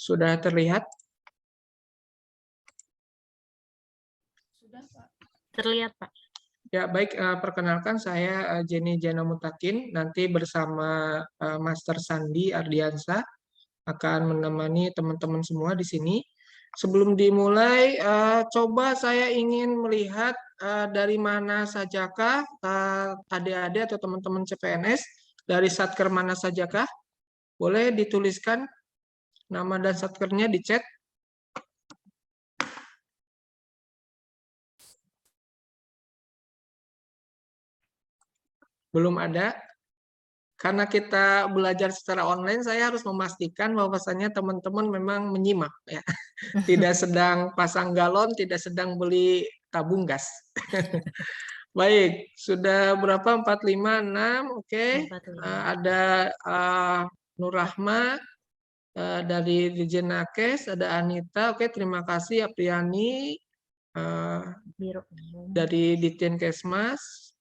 Sudah terlihat? Sudah, Pak. Terlihat, Pak. Ya, baik. Perkenalkan saya Jenny Jana Mutakin. Nanti bersama Master Sandi Ardiansa akan menemani teman-teman semua di sini. Sebelum dimulai, coba saya ingin melihat dari mana sajakah adik-adik atau teman-teman CPNS, dari satker mana sajakah? Boleh dituliskan nama dan satkernya di chat. Belum ada. Karena kita belajar secara online, saya harus memastikan bahwasannya teman-teman memang menyimak, ya. Tidak sedang pasang galon, tidak sedang beli tabung gas. Baik, sudah berapa? 4, 5, 6, oke. 45. Ada Nur Rahma dari Dirjen Nakes, ada Anita, oke, terima kasih. Apriani Biro. dari Ditjen Kesmas,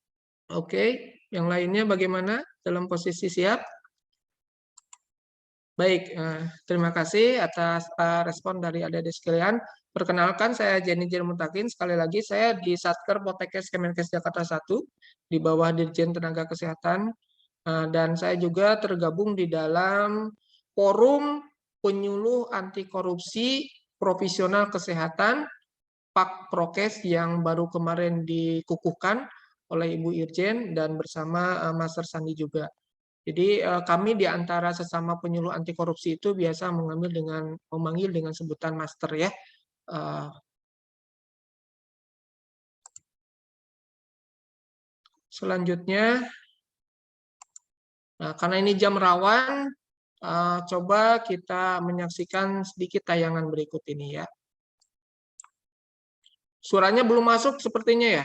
oke. Yang lainnya bagaimana? Dalam posisi siap? Baik, terima kasih atas respon dari adik-adik sekalian. Perkenalkan, saya Jenny Jana Mutakin. Sekali lagi, saya di Satker Potekkes Kemenkes Jakarta 1, di bawah Dirjen Tenaga Kesehatan. Dan saya juga tergabung di dalam Forum Penyuluh Anti Korupsi Profesional Kesehatan, Pak Prokes, yang baru kemarin dikukuhkan oleh Ibu Irjen dan bersama Master Sandi juga. Jadi kami di antara sesama penyuluh anti korupsi itu biasa memanggil dengan sebutan master, ya. Selanjutnya, karena ini jam rawan, coba kita menyaksikan sedikit tayangan berikut ini, ya. Suaranya belum masuk sepertinya, ya.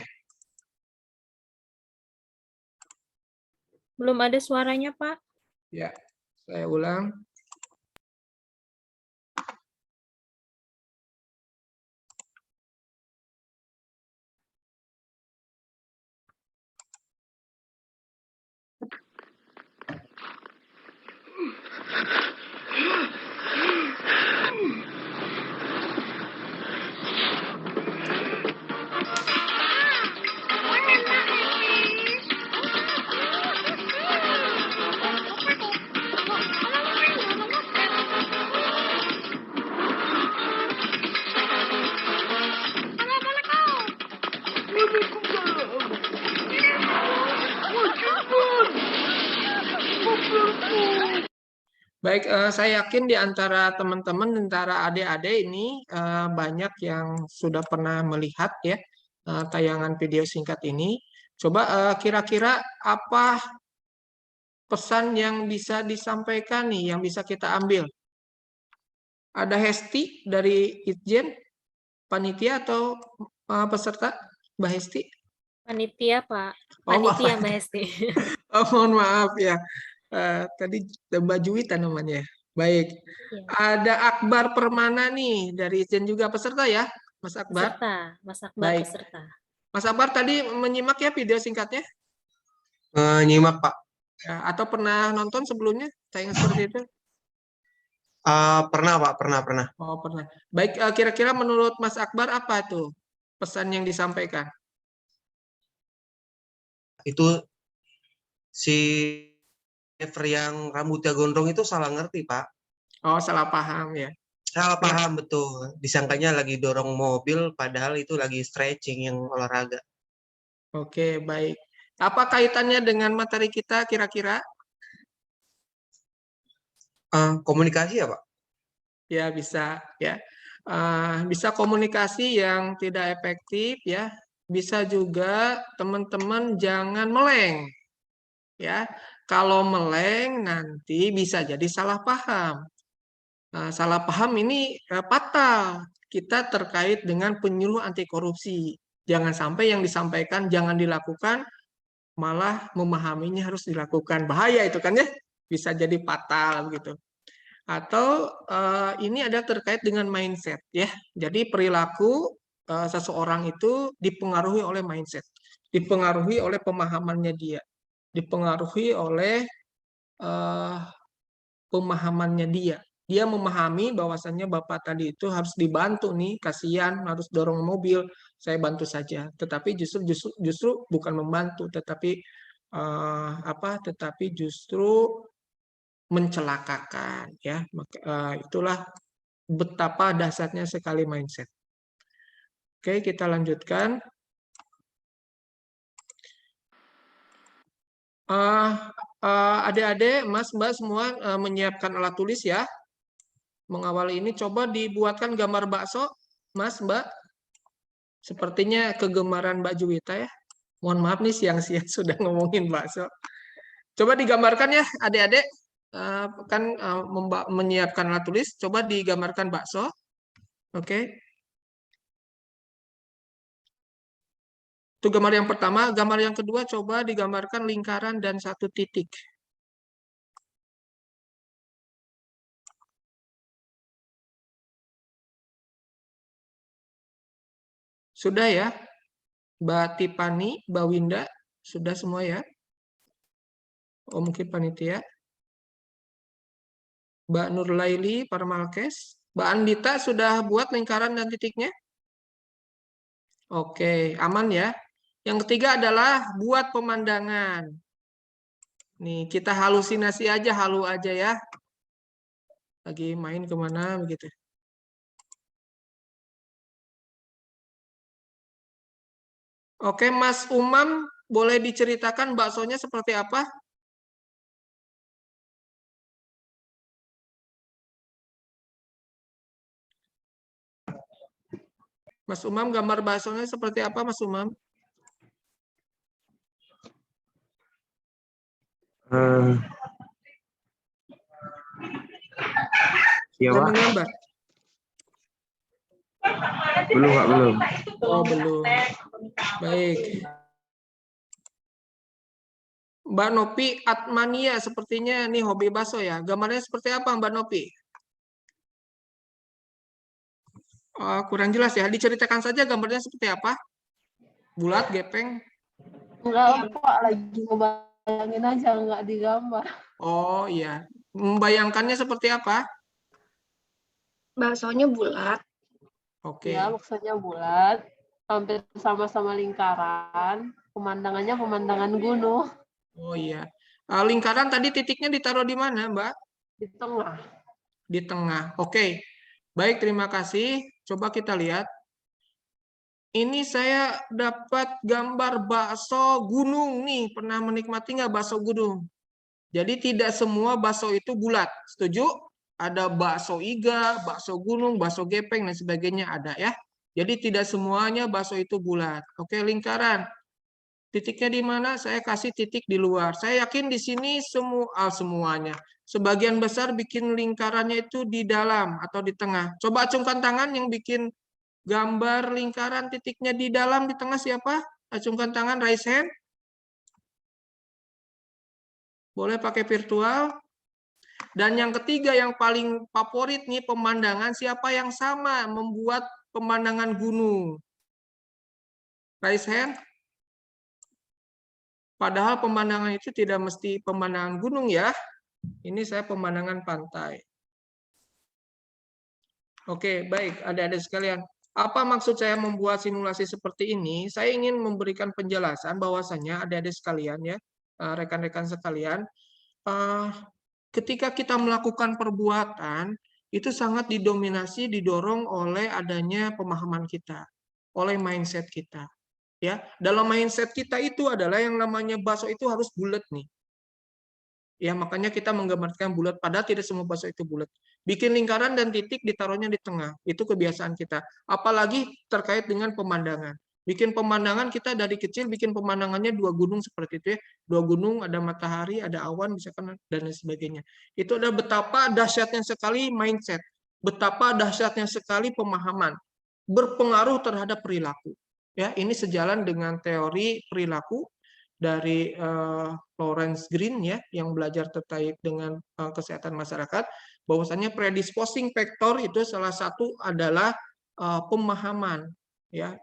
Belum ada suaranya, Pak. Ya, saya ulang. Baik, saya yakin di antara teman-teman, di antara adik-adik ini banyak yang sudah pernah melihat, ya, tayangan video singkat ini. Coba kira-kira apa pesan yang bisa disampaikan nih, yang bisa kita ambil? Ada Hesti dari Itjen, panitia atau peserta, Mbak Hesti? Panitia, Pak. Oh, Panitia, Mbak Hesti. Oh, mohon maaf, ya. Tadi Mbak Juwita namanya. Baik. Ya. Ada Akbar Permana nih dari Itjen juga, peserta, ya, Mas Akbar? Peserta, Mas Akbar. Baik. Peserta. Mas Akbar tadi menyimak, ya, video singkatnya? Nyimak, Pak. Ya, atau pernah nonton sebelumnya tayangan seperti itu? Pernah, Pak. Pernah. Oh, pernah. Baik, kira-kira menurut Mas Akbar apa tuh pesan yang disampaikan? Itu si driver yang rambutnya gondrong itu salah ngerti, Pak. Oh, salah paham, ya. Salah paham, betul. Disangkanya lagi dorong mobil, padahal itu lagi stretching yang olahraga. Oke, baik. Apa kaitannya dengan materi kita kira-kira? Komunikasi ya, Pak? Ya, bisa, ya. Bisa komunikasi yang tidak efektif, ya. Bisa juga teman-teman jangan meleng, ya. Kalau meleng nanti bisa jadi salah paham. Salah paham ini fatal. Kita terkait dengan penyuluh anti korupsi. Jangan sampai yang disampaikan jangan dilakukan, malah memahaminya harus dilakukan. Bahaya itu kan, ya. Bisa jadi fatal gitu. Atau ini ada terkait dengan mindset, ya. Jadi perilaku seseorang itu dipengaruhi oleh mindset, dipengaruhi oleh pemahamannya dia, dipengaruhi oleh pemahamannya dia. Dia memahami bahwasannya Bapak tadi itu harus dibantu nih, kasihan harus dorong mobil, saya bantu saja. Tetapi justru bukan membantu, tetapi tetapi justru mencelakakan ya. Itulah betapa dahsyatnya sekali mindset. Oke, kita lanjutkan. Adik-adik, Mas, Mbak semua menyiapkan alat tulis ya. Mengawali ini coba dibuatkan gambar bakso, Mas, Mbak. Sepertinya kegemaran Mbak Juwita ya. Mohon maaf nih siang-siang sudah ngomongin bakso. Coba digambarkan ya adik-adik. Menyiapkan alat tulis, coba digambarkan bakso. Oke. Itu gambar yang pertama. Gambar yang kedua coba digambarkan lingkaran dan satu titik. Sudah ya? Mbak Tipani, Mbak Winda, sudah semua ya? Oh mungkin panitia. Mbak Nurlaili, Parmalkes. Mbak Andita sudah buat lingkaran dan titiknya? Oke, aman ya. Yang ketiga adalah buat pemandangan. Nih, kita halusinasi aja, halu aja ya. Lagi main kemana begitu. Oke, Mas Umam, boleh diceritakan baksonya seperti apa? Mas Umam, gambar baksonya seperti apa, Mas Umam? Iya, Belum Pak. menggambar? Belum, Pak, belum. Oh, belum. Baik. Mbak Nopi Atmania, sepertinya nih hobi bakso ya. Gambarnya seperti apa, Mbak Nopi? Oh, kurang jelas ya. Diceritakan saja gambarnya seperti apa? Bulat, gepeng? Enggak, Pak, lagi ngebayangin aja, enggak digambar. Oh iya. Membayangkannya seperti apa? Baksonya bulat. Oke. Ya, maksudnya bulat, hampir sama-sama lingkaran, pemandangannya pemandangan gunung Oh iya. Lingkaran tadi titiknya ditaruh di mana, Mbak? di tengah. Di tengah. Oke. Baik, terima kasih. Coba kita lihat. Ini saya dapat gambar bakso gunung nih. Pernah menikmati nggak bakso gunung? Jadi tidak semua bakso itu bulat. Setuju? Ada bakso iga, bakso gunung, bakso gepeng, dan sebagainya ada ya. Jadi tidak semuanya bakso itu bulat. Oke, lingkaran. Titiknya di mana? Saya kasih titik di luar. Saya yakin di sini semuanya. Sebagian besar bikin lingkarannya itu di dalam atau di tengah. Coba acungkan tangan yang bikin gambar lingkaran titiknya di dalam, di tengah siapa? Acungkan tangan, raise hand. Boleh pakai virtual. Dan yang ketiga yang paling favorit nih pemandangan, siapa yang sama membuat pemandangan gunung? Raise hand. Padahal pemandangan itu tidak mesti pemandangan gunung ya. Ini saya pemandangan pantai. Oke, baik. Adik-adik sekalian. Apa maksud saya membuat simulasi seperti ini? Saya ingin memberikan penjelasan bahwasannya adik-adik sekalian ya, rekan-rekan sekalian, ketika kita melakukan perbuatan, itu sangat didominasi, didorong oleh adanya pemahaman kita, oleh mindset kita. Ya, dalam mindset kita itu adalah yang namanya bakso itu harus bulat nih. Ya, makanya kita menggambarkan bulat, padahal tidak semua bakso itu bulat. Bikin lingkaran dan titik ditaruhnya di tengah. Itu kebiasaan kita. Apalagi terkait dengan pemandangan. Bikin pemandangan kita dari kecil, bikin pemandangannya dua gunung seperti itu ya. Dua gunung, ada matahari, ada awan, misalkan, dan lain sebagainya. Itu adalah betapa dahsyatnya sekali mindset. Betapa dahsyatnya sekali pemahaman. Berpengaruh terhadap perilaku. Ya, ini sejalan dengan teori perilaku dari Lawrence Green ya, yang belajar terkait dengan kesehatan masyarakat, bahwasannya predisposing factor itu salah satu adalah pemahaman ya,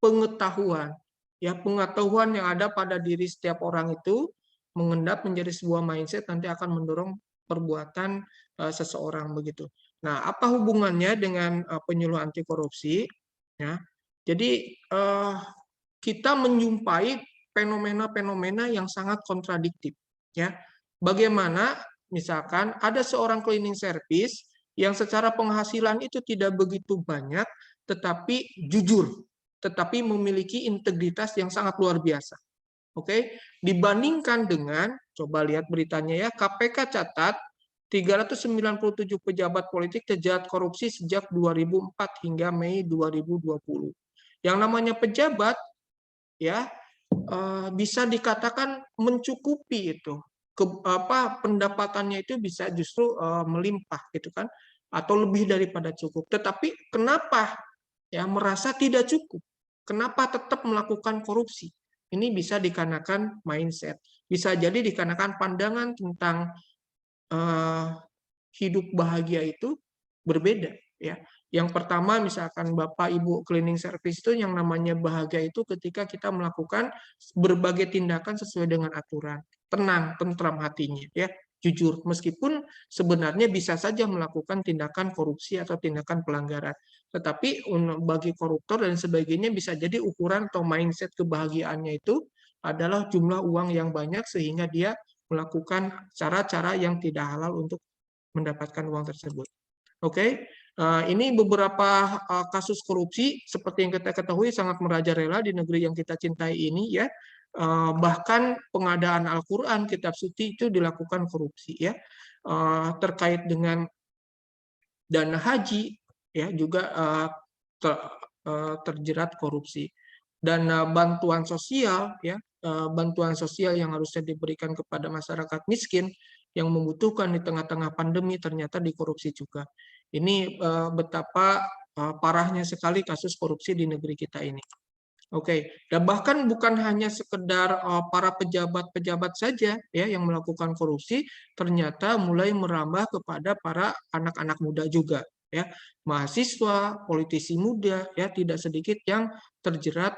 pengetahuan ya, pengetahuan yang ada pada diri setiap orang itu mengendap menjadi sebuah mindset nanti akan mendorong perbuatan seseorang begitu. Nah, apa hubungannya dengan penyuluh anti korupsi? Ya, jadi kita menjumpai fenomena-fenomena yang sangat kontradiktif. Ya, bagaimana misalkan ada seorang cleaning service yang secara penghasilan itu tidak begitu banyak, tetapi jujur, tetapi memiliki integritas yang sangat luar biasa. Oke, dibandingkan dengan, coba lihat beritanya ya, KPK catat 397 pejabat politik terjerat korupsi sejak 2004 hingga Mei 2020. Yang namanya pejabat ya bisa dikatakan mencukupi itu. Pendapatannya itu bisa justru melimpah gitu kan, atau lebih daripada cukup. Tetapi kenapa ya merasa tidak cukup? Kenapa tetap melakukan korupsi? Ini bisa dikarenakan mindset, bisa jadi dikarenakan pandangan tentang hidup bahagia itu berbeda ya. Yang pertama misalkan Bapak Ibu cleaning service itu yang namanya bahagia itu ketika kita melakukan berbagai tindakan sesuai dengan aturan, tenang, tentram hatinya ya, jujur meskipun sebenarnya bisa saja melakukan tindakan korupsi atau tindakan pelanggaran. Tetapi bagi koruptor dan sebagainya bisa jadi ukuran atau mindset kebahagiaannya itu adalah jumlah uang yang banyak sehingga dia melakukan cara-cara yang tidak halal untuk mendapatkan uang tersebut. Oke, ini beberapa kasus korupsi seperti yang kita ketahui sangat merajalela di negeri yang kita cintai ini ya. Bahkan pengadaan Al-Quran, kitab suci itu dilakukan korupsi ya. Terkait dengan dana haji ya juga terjerat korupsi. Dan bantuan sosial ya, bantuan sosial yang harusnya diberikan kepada masyarakat miskin yang membutuhkan di tengah-tengah pandemi ternyata dikorupsi juga. Ini betapa parahnya sekali kasus korupsi di negeri kita ini. Oke, dan bahkan bukan hanya sekedar para pejabat-pejabat saja ya yang melakukan korupsi, ternyata mulai merambah kepada para anak-anak muda juga ya, mahasiswa, politisi muda ya, tidak sedikit yang terjerat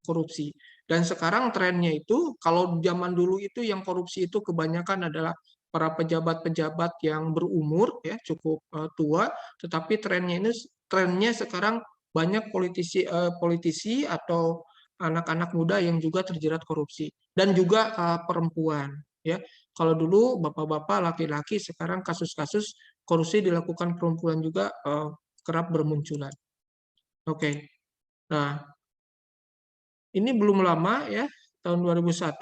korupsi. Dan sekarang trennya itu, kalau zaman dulu itu yang korupsi itu kebanyakan adalah para pejabat-pejabat yang berumur ya cukup tua, tetapi trennya sekarang banyak politisi atau anak-anak muda yang juga terjerat korupsi dan juga perempuan ya. Kalau dulu bapak-bapak laki-laki, sekarang kasus-kasus korupsi dilakukan perempuan juga kerap bermunculan. Oke. Nah, ini belum lama ya, tahun 2001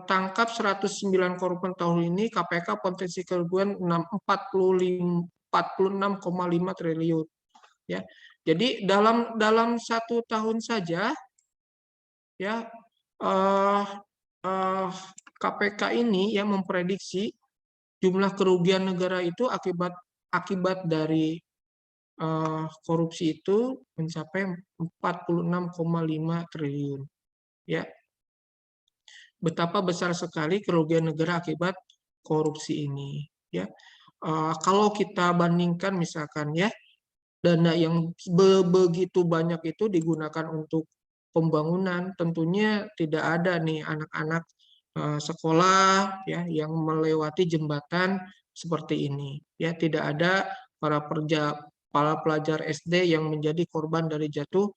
tangkap 109 korban tahun ini, KPK potensi kerugian 46,5 triliun ya. Jadi dalam 1 tahun saja ya KPK ini yang memprediksi jumlah kerugian negara itu akibat dari korupsi itu mencapai 46,5 triliun ya. Betapa besar sekali kerugian negara akibat korupsi ini ya. Kalau kita bandingkan misalkan ya, dana yang begitu banyak itu digunakan untuk pembangunan, tentunya tidak ada nih anak-anak sekolah ya yang melewati jembatan seperti ini ya, tidak ada para pelajar SD yang menjadi korban dari jatuh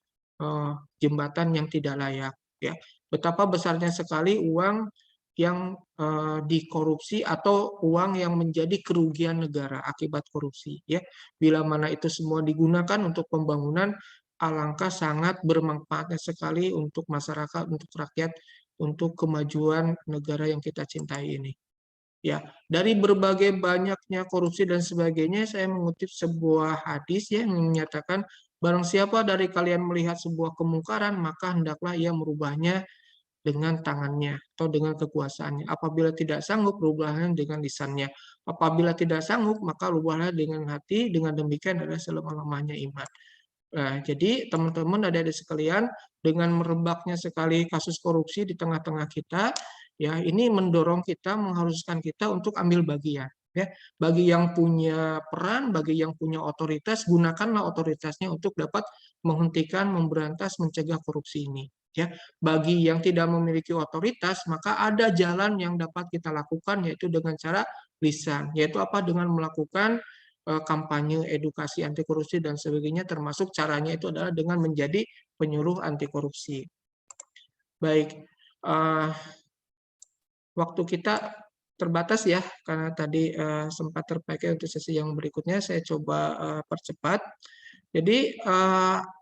jembatan yang tidak layak ya. Betapa besarnya sekali uang yang dikorupsi atau uang yang menjadi kerugian negara akibat korupsi ya. Bila mana itu semua digunakan untuk pembangunan, alangkah sangat bermanfaatnya sekali untuk masyarakat, untuk rakyat, untuk kemajuan negara yang kita cintai ini. Ya, dari berbagai banyaknya korupsi dan sebagainya, saya mengutip sebuah hadis ya, yang menyatakan barang siapa dari kalian melihat sebuah kemungkaran, maka hendaklah ia merubahnya dengan tangannya atau dengan kekuasaannya. Apabila tidak sanggup, rubahlah dengan lisannya. Apabila tidak sanggup, maka rubahlah dengan hati. Dengan demikian adalah selama-lamanya iman. Nah, jadi teman-teman adik-adik sekalian, dengan merebaknya sekali kasus korupsi di tengah-tengah kita, ya ini mendorong kita, mengharuskan kita untuk ambil bagian. Ya, bagi yang punya peran, bagi yang punya otoritas, gunakanlah otoritasnya untuk dapat menghentikan, memberantas, mencegah korupsi ini. Ya, bagi yang tidak memiliki otoritas, maka ada jalan yang dapat kita lakukan, yaitu dengan cara lisan, yaitu apa? Dengan melakukan kampanye, edukasi anti korupsi dan sebagainya, termasuk caranya itu adalah dengan menjadi penyuluh anti korupsi. Baik, waktu kita terbatas ya, karena tadi sempat terpakai untuk sesi yang berikutnya, saya coba percepat. Jadi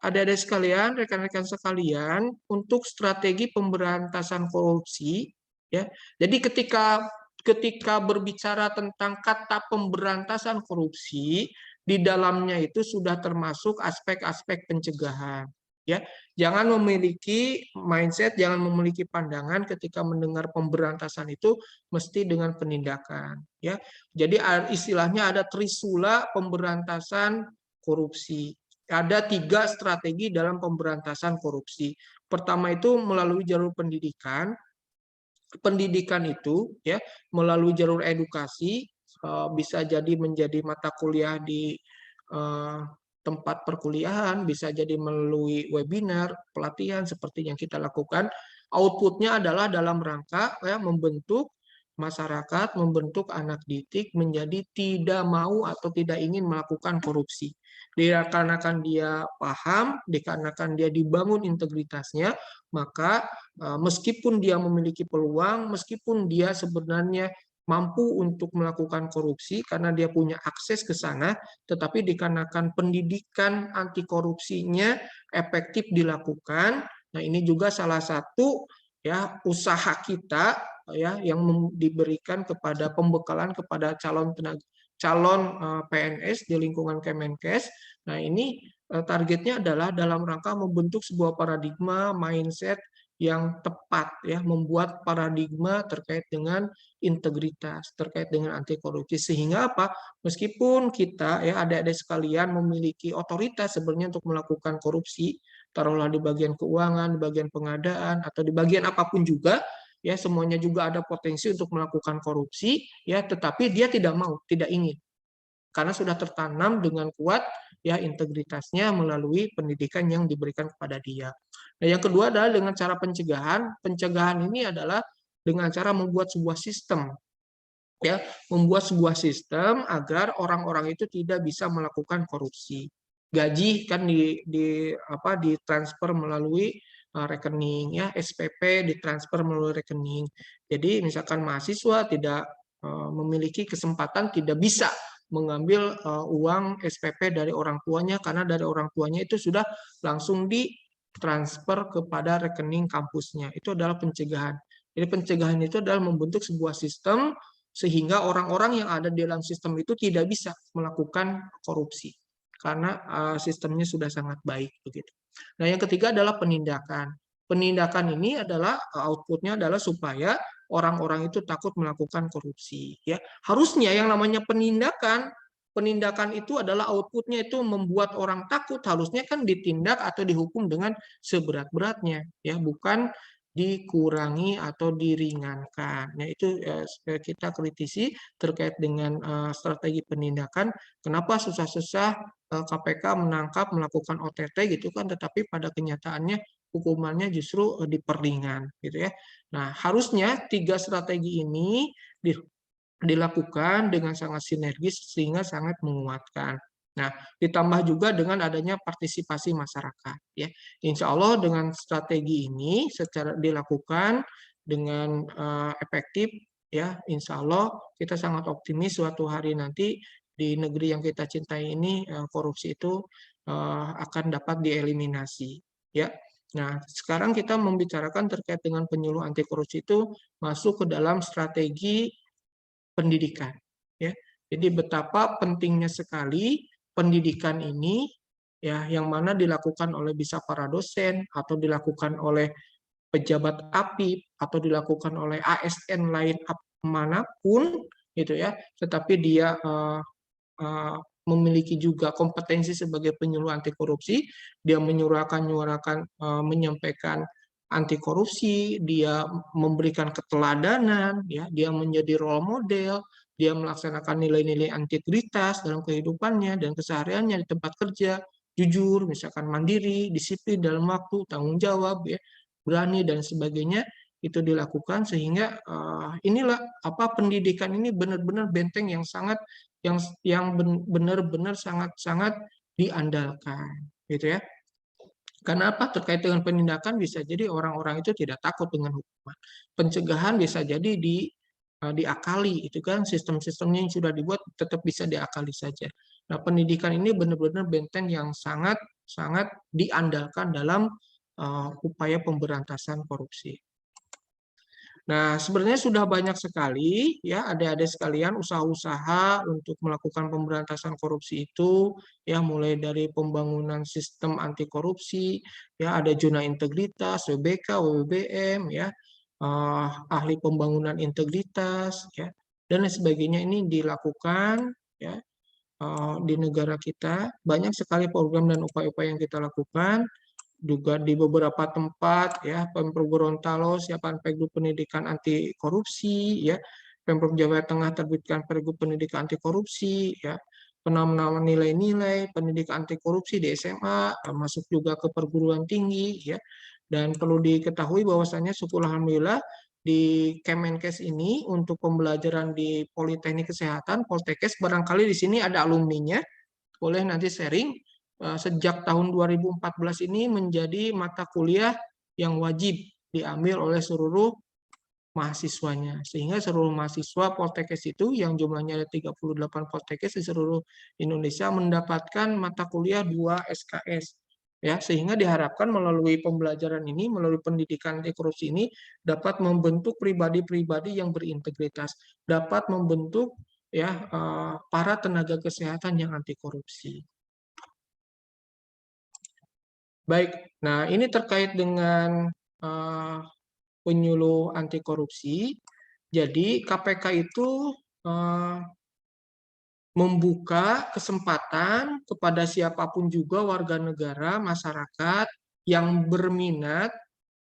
adik-adik sekalian, rekan-rekan sekalian, untuk strategi pemberantasan korupsi, ya. Jadi ketika berbicara tentang kata pemberantasan korupsi, di dalamnya itu sudah termasuk aspek-aspek pencegahan. Ya, jangan memiliki mindset, jangan memiliki pandangan ketika mendengar pemberantasan itu mesti dengan penindakan. Ya, jadi istilahnya ada trisula pemberantasan korupsi. Ada 3 strategi dalam pemberantasan korupsi. Pertama itu melalui jalur pendidikan. Pendidikan itu ya melalui jalur edukasi, bisa jadi menjadi mata kuliah di tempat perkuliahan, bisa jadi melalui webinar, pelatihan seperti yang kita lakukan. Outputnya adalah dalam rangka ya membentuk masyarakat, membentuk anak didik menjadi tidak mau atau tidak ingin melakukan korupsi. Dikarenakan dia paham, dikarenakan dia dibangun integritasnya, maka meskipun dia memiliki peluang, meskipun dia sebenarnya mampu untuk melakukan korupsi karena dia punya akses ke sana, tetapi dikarenakan pendidikan anti korupsinya efektif dilakukan. Nah, ini juga salah satu ya usaha kita ya yang diberikan kepada pembekalan kepada calon PNS di lingkungan Kemenkes. Nah, ini targetnya adalah dalam rangka membentuk sebuah paradigma mindset yang tepat ya, membuat paradigma terkait dengan integritas, terkait dengan anti korupsi, sehingga apa? Meskipun kita ya adik-adik sekalian memiliki otoritas sebenarnya untuk melakukan korupsi, taruhlah di bagian keuangan, di bagian pengadaan atau di bagian apapun juga, ya semuanya juga ada potensi untuk melakukan korupsi, ya tetapi dia tidak mau, tidak ingin, karena sudah tertanam dengan kuat ya integritasnya melalui pendidikan yang diberikan kepada dia. Nah, yang kedua adalah dengan cara pencegahan. Pencegahan ini adalah dengan cara membuat sebuah sistem, ya, membuat sebuah sistem agar orang-orang itu tidak bisa melakukan korupsi. Gaji kan ditransfer melalui rekening, ya, SPP ditransfer melalui rekening. Jadi misalkan mahasiswa tidak memiliki kesempatan, tidak bisa mengambil uang SPP dari orang tuanya karena dari orang tuanya itu sudah langsung ditransfer kepada rekening kampusnya. Itu adalah pencegahan. Jadi pencegahan itu adalah membentuk sebuah sistem sehingga orang-orang yang ada di dalam sistem itu tidak bisa melakukan korupsi karena sistemnya sudah sangat baik begitu. Nah, yang ketiga adalah penindakan. Penindakan ini adalah outputnya adalah supaya orang-orang itu takut melakukan korupsi. Ya, harusnya yang namanya penindakan itu adalah outputnya itu membuat orang takut, harusnya kan ditindak atau dihukum dengan seberat-beratnya, ya, bukan dikurangi atau diringankan. Nah, itu kita kritisi terkait dengan strategi penindakan. Kenapa susah-susah KPK menangkap, melakukan OTT gitu kan, tetapi pada kenyataannya hukumannya justru diperingan gitu ya. Nah, harusnya 3 strategi ini dilakukan dengan sangat sinergis sehingga sangat menguatkan. Nah, ditambah juga dengan adanya partisipasi masyarakat ya. Insya Allah dengan strategi ini secara dilakukan dengan efektif ya, insya Allah kita sangat optimis suatu hari nanti di negeri yang kita cintai ini korupsi itu akan dapat dieliminasi ya. Nah, sekarang kita membicarakan terkait dengan penyuluh anti korupsi itu masuk ke dalam strategi pendidikan ya. Jadi betapa pentingnya sekali pendidikan ini ya, yang mana dilakukan oleh bisa para dosen atau dilakukan oleh pejabat APIP atau dilakukan oleh ASN lain manapun gitu ya, tetapi dia memiliki juga kompetensi sebagai penyuluh anti korupsi, dia menyuarakan menyampaikan anti korupsi, dia memberikan keteladanan, ya, dia menjadi role model, dia melaksanakan nilai-nilai integritas dalam kehidupannya dan kesehariannya di tempat kerja, jujur, misalkan mandiri, disiplin dalam waktu, tanggung jawab, ya. berani dan sebagainya itu dilakukan, sehingga inilah pendidikan ini benar-benar benteng yang sangat yang benar-benar sangat-sangat diandalkan, gitu ya. Karena apa? Terkait dengan penindakan bisa jadi orang-orang itu tidak takut dengan hukuman. Pencegahan bisa jadi diakali, itu kan sistem-sistemnya yang sudah dibuat tetap bisa diakali saja. Nah, pendidikan ini benar-benar benteng yang sangat diandalkan dalam upaya pemberantasan korupsi. Nah, sebenarnya sudah banyak sekali ya adik-adik sekalian usaha-usaha untuk melakukan pemberantasan korupsi itu, ya mulai dari pembangunan sistem anti korupsi, ya ada zona integritas, WBK, WBBM, ya ahli pembangunan integritas, ya dan lain sebagainya. Ini dilakukan ya di negara kita, banyak sekali program dan upaya-upaya yang kita lakukan. Juga di beberapa tempat ya Pemprov Gorontalo siapkan Pergub Pendidikan Anti Korupsi, ya Pemprov Jawa Tengah terbitkan Pergub Pendidikan Anti Korupsi, ya penanaman nilai-nilai pendidikan anti korupsi di SMA, masuk juga ke perguruan tinggi, ya. Dan perlu diketahui bahwasannya syukur alhamdulillah di Kemenkes ini untuk pembelajaran di Politeknik Kesehatan, Poltekkes, barangkali di sini ada alumninya, boleh nanti sharing. Sejak tahun 2014 ini menjadi mata kuliah yang wajib diambil oleh seluruh mahasiswanya. Sehingga seluruh mahasiswa Poltekkes itu yang jumlahnya ada 38 Poltekkes di seluruh Indonesia mendapatkan mata kuliah 2 SKS. Ya, sehingga diharapkan melalui pembelajaran ini, melalui pendidikan anti korupsi ini dapat membentuk pribadi-pribadi yang berintegritas, dapat membentuk ya para tenaga kesehatan yang anti korupsi. Baik, nah ini terkait dengan penyuluh anti korupsi. Jadi KPK itu membuka kesempatan kepada siapapun juga warga negara, masyarakat yang berminat,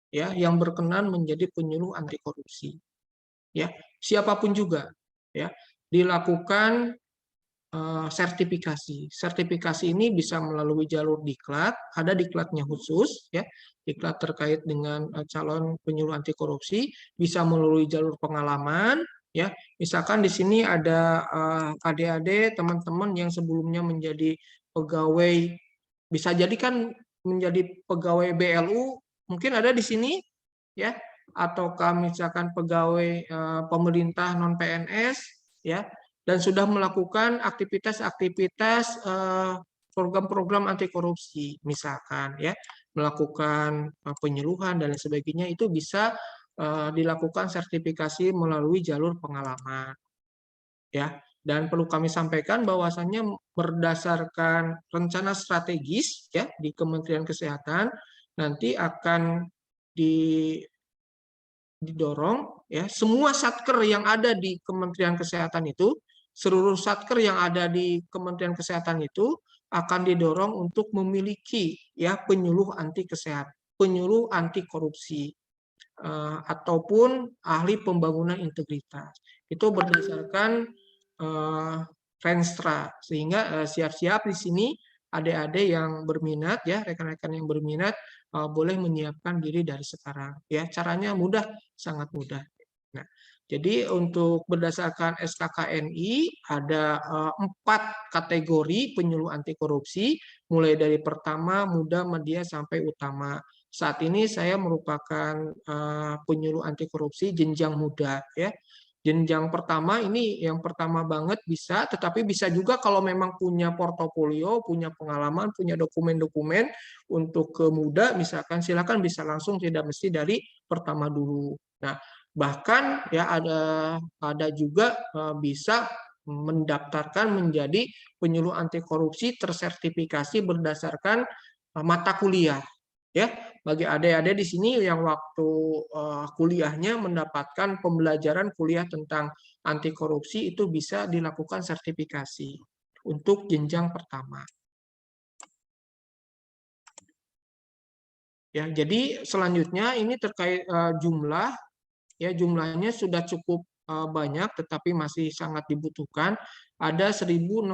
ya, yang berkenan menjadi penyuluh anti korupsi. Ya, siapapun juga, ya, dilakukan sertifikasi. Sertifikasi ini bisa melalui jalur diklat, ada diklatnya khusus, ya, diklat terkait dengan calon penyuluh anti korupsi, bisa melalui jalur pengalaman, ya. Misalkan di sini ada adik-adik, teman-teman yang sebelumnya menjadi pegawai, bisa jadi kan menjadi pegawai BLU, mungkin ada di sini, ya, ataukah misalkan pegawai pemerintah non PNS, ya, dan sudah melakukan aktivitas-aktivitas program-program anti korupsi, misalkan ya melakukan penyuluhan dan lain sebagainya, itu bisa dilakukan sertifikasi melalui jalur pengalaman, ya. Dan perlu kami sampaikan bahwasannya berdasarkan rencana strategis ya di Kementerian Kesehatan nanti akan didorong ya semua satker yang ada di Kementerian Kesehatan itu, seluruh satker yang ada di Kementerian Kesehatan itu akan didorong untuk memiliki ya penyuluh anti kesehatan, penyuluh anti korupsi ataupun ahli pembangunan integritas. Itu berdasarkan Renstra, sehingga siap-siap di sini adik-adik yang berminat ya, rekan-rekan yang berminat boleh menyiapkan diri dari sekarang ya. Caranya mudah, sangat mudah. Nah, jadi untuk berdasarkan SKKNI ada 4 kategori penyuluh anti korupsi, mulai dari pertama, muda, media sampai utama. Saat ini saya merupakan penyuluh anti korupsi jenjang muda ya. Jenjang pertama ini yang pertama banget bisa, tetapi bisa juga kalau memang punya portofolio, punya pengalaman, punya dokumen-dokumen untuk ke muda, misalkan silakan bisa langsung, tidak mesti dari pertama dulu. Nah, bahkan ya ada juga bisa mendaftarkan menjadi penyuluh anti korupsi tersertifikasi berdasarkan mata kuliah. Ya, bagi adik-adik di sini yang waktu kuliahnya mendapatkan pembelajaran kuliah tentang anti korupsi itu bisa dilakukan sertifikasi untuk jenjang pertama. Ya, jadi selanjutnya ini terkait jumlah, ya jumlahnya sudah cukup banyak tetapi masih sangat dibutuhkan. Ada 1.689,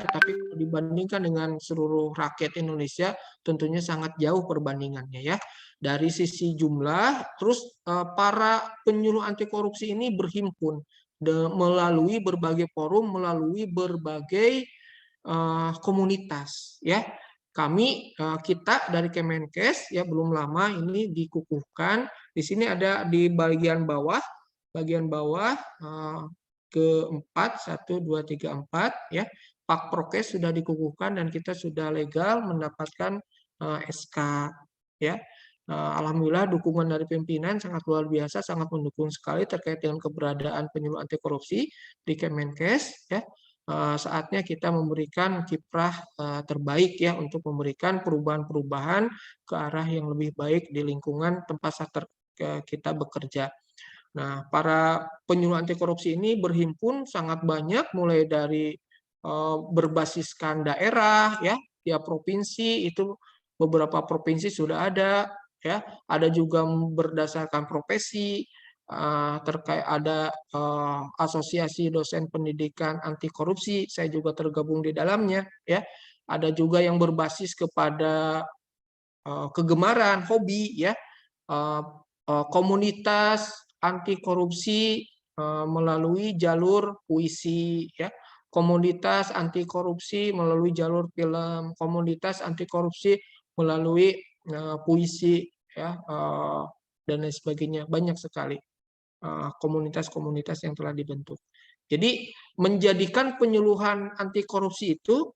tetapi kalau dibandingkan dengan seluruh rakyat Indonesia tentunya sangat jauh perbandingannya ya. Dari sisi jumlah, terus para penyuluh anti korupsi ini berhimpun melalui berbagai forum, melalui berbagai komunitas ya. Kita dari Kemenkes ya belum lama ini dikukuhkan. Di sini ada di bagian bawah keempat 1 2 3 4 ya. Pak Prokes sudah dikukuhkan dan kita sudah legal mendapatkan SK ya. Alhamdulillah dukungan dari pimpinan sangat luar biasa, sangat mendukung sekali terkait dengan keberadaan penyuluh anti korupsi di Kemenkes ya. Saatnya kita memberikan kiprah terbaik ya untuk memberikan perubahan-perubahan ke arah yang lebih baik di lingkungan tempat kita bekerja. Nah, para penyuluh anti korupsi ini berhimpun sangat banyak, mulai dari berbasiskan daerah ya, tiap provinsi itu beberapa provinsi sudah ada ya, ada juga berdasarkan profesi. Terkait ada asosiasi dosen pendidikan anti korupsi, saya juga tergabung di dalamnya ya. Ada juga yang berbasis kepada kegemaran, hobi ya, komunitas anti korupsi melalui jalur puisi ya, komunitas anti korupsi melalui jalur film, komunitas anti korupsi melalui puisi ya, dan lain sebagainya, banyak sekali komunitas-komunitas yang telah dibentuk. Jadi menjadikan penyuluhan anti korupsi itu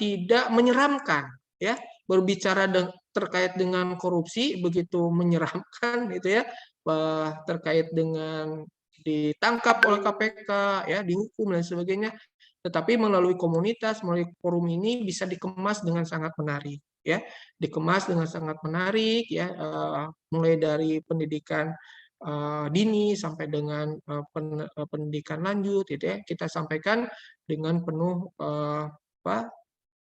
tidak menyeramkan ya. Berbicara terkait dengan korupsi begitu menyeramkan gitu ya, terkait dengan ditangkap oleh KPK ya, dihukum dan sebagainya. Tetapi melalui komunitas, melalui forum ini bisa dikemas dengan sangat menarik ya. Dikemas dengan sangat menarik ya, mulai dari pendidikan dini sampai dengan pendidikan lanjut gitu ya, kita sampaikan dengan penuh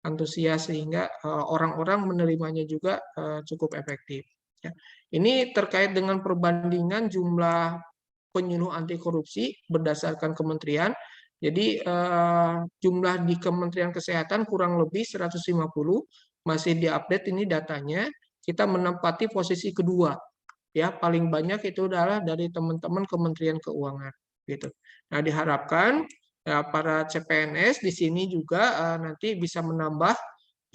antusias sehingga orang-orang menerimanya juga cukup efektif ya. Ini terkait dengan perbandingan jumlah penyuluh anti korupsi berdasarkan kementerian. Jadi jumlah di Kementerian Kesehatan kurang lebih 150, masih diupdate ini datanya, kita menempati posisi kedua ya, paling banyak itu adalah dari teman-teman Kementerian Keuangan gitu. Nah, diharapkan ya, para CPNS di sini juga nanti bisa menambah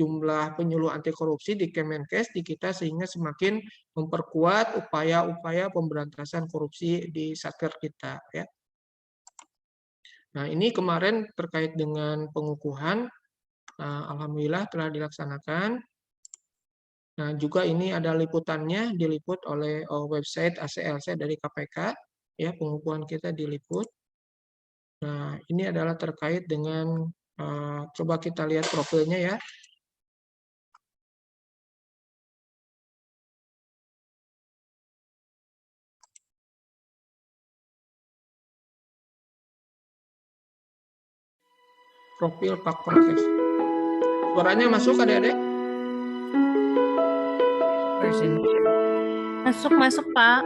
jumlah penyuluh anti korupsi di Kemenkes di kita sehingga semakin memperkuat upaya-upaya pemberantasan korupsi di satker kita ya. Nah, ini kemarin terkait dengan pengukuhan, alhamdulillah telah dilaksanakan. Nah, juga ini ada liputannya, diliput oleh website ACLC dari KPK, ya, pengukuhan kita diliput. Nah, ini adalah terkait dengan, coba kita lihat profilnya ya. Profil Pak Prokes. Suaranya masuk adik-adik? Masuk, Pak.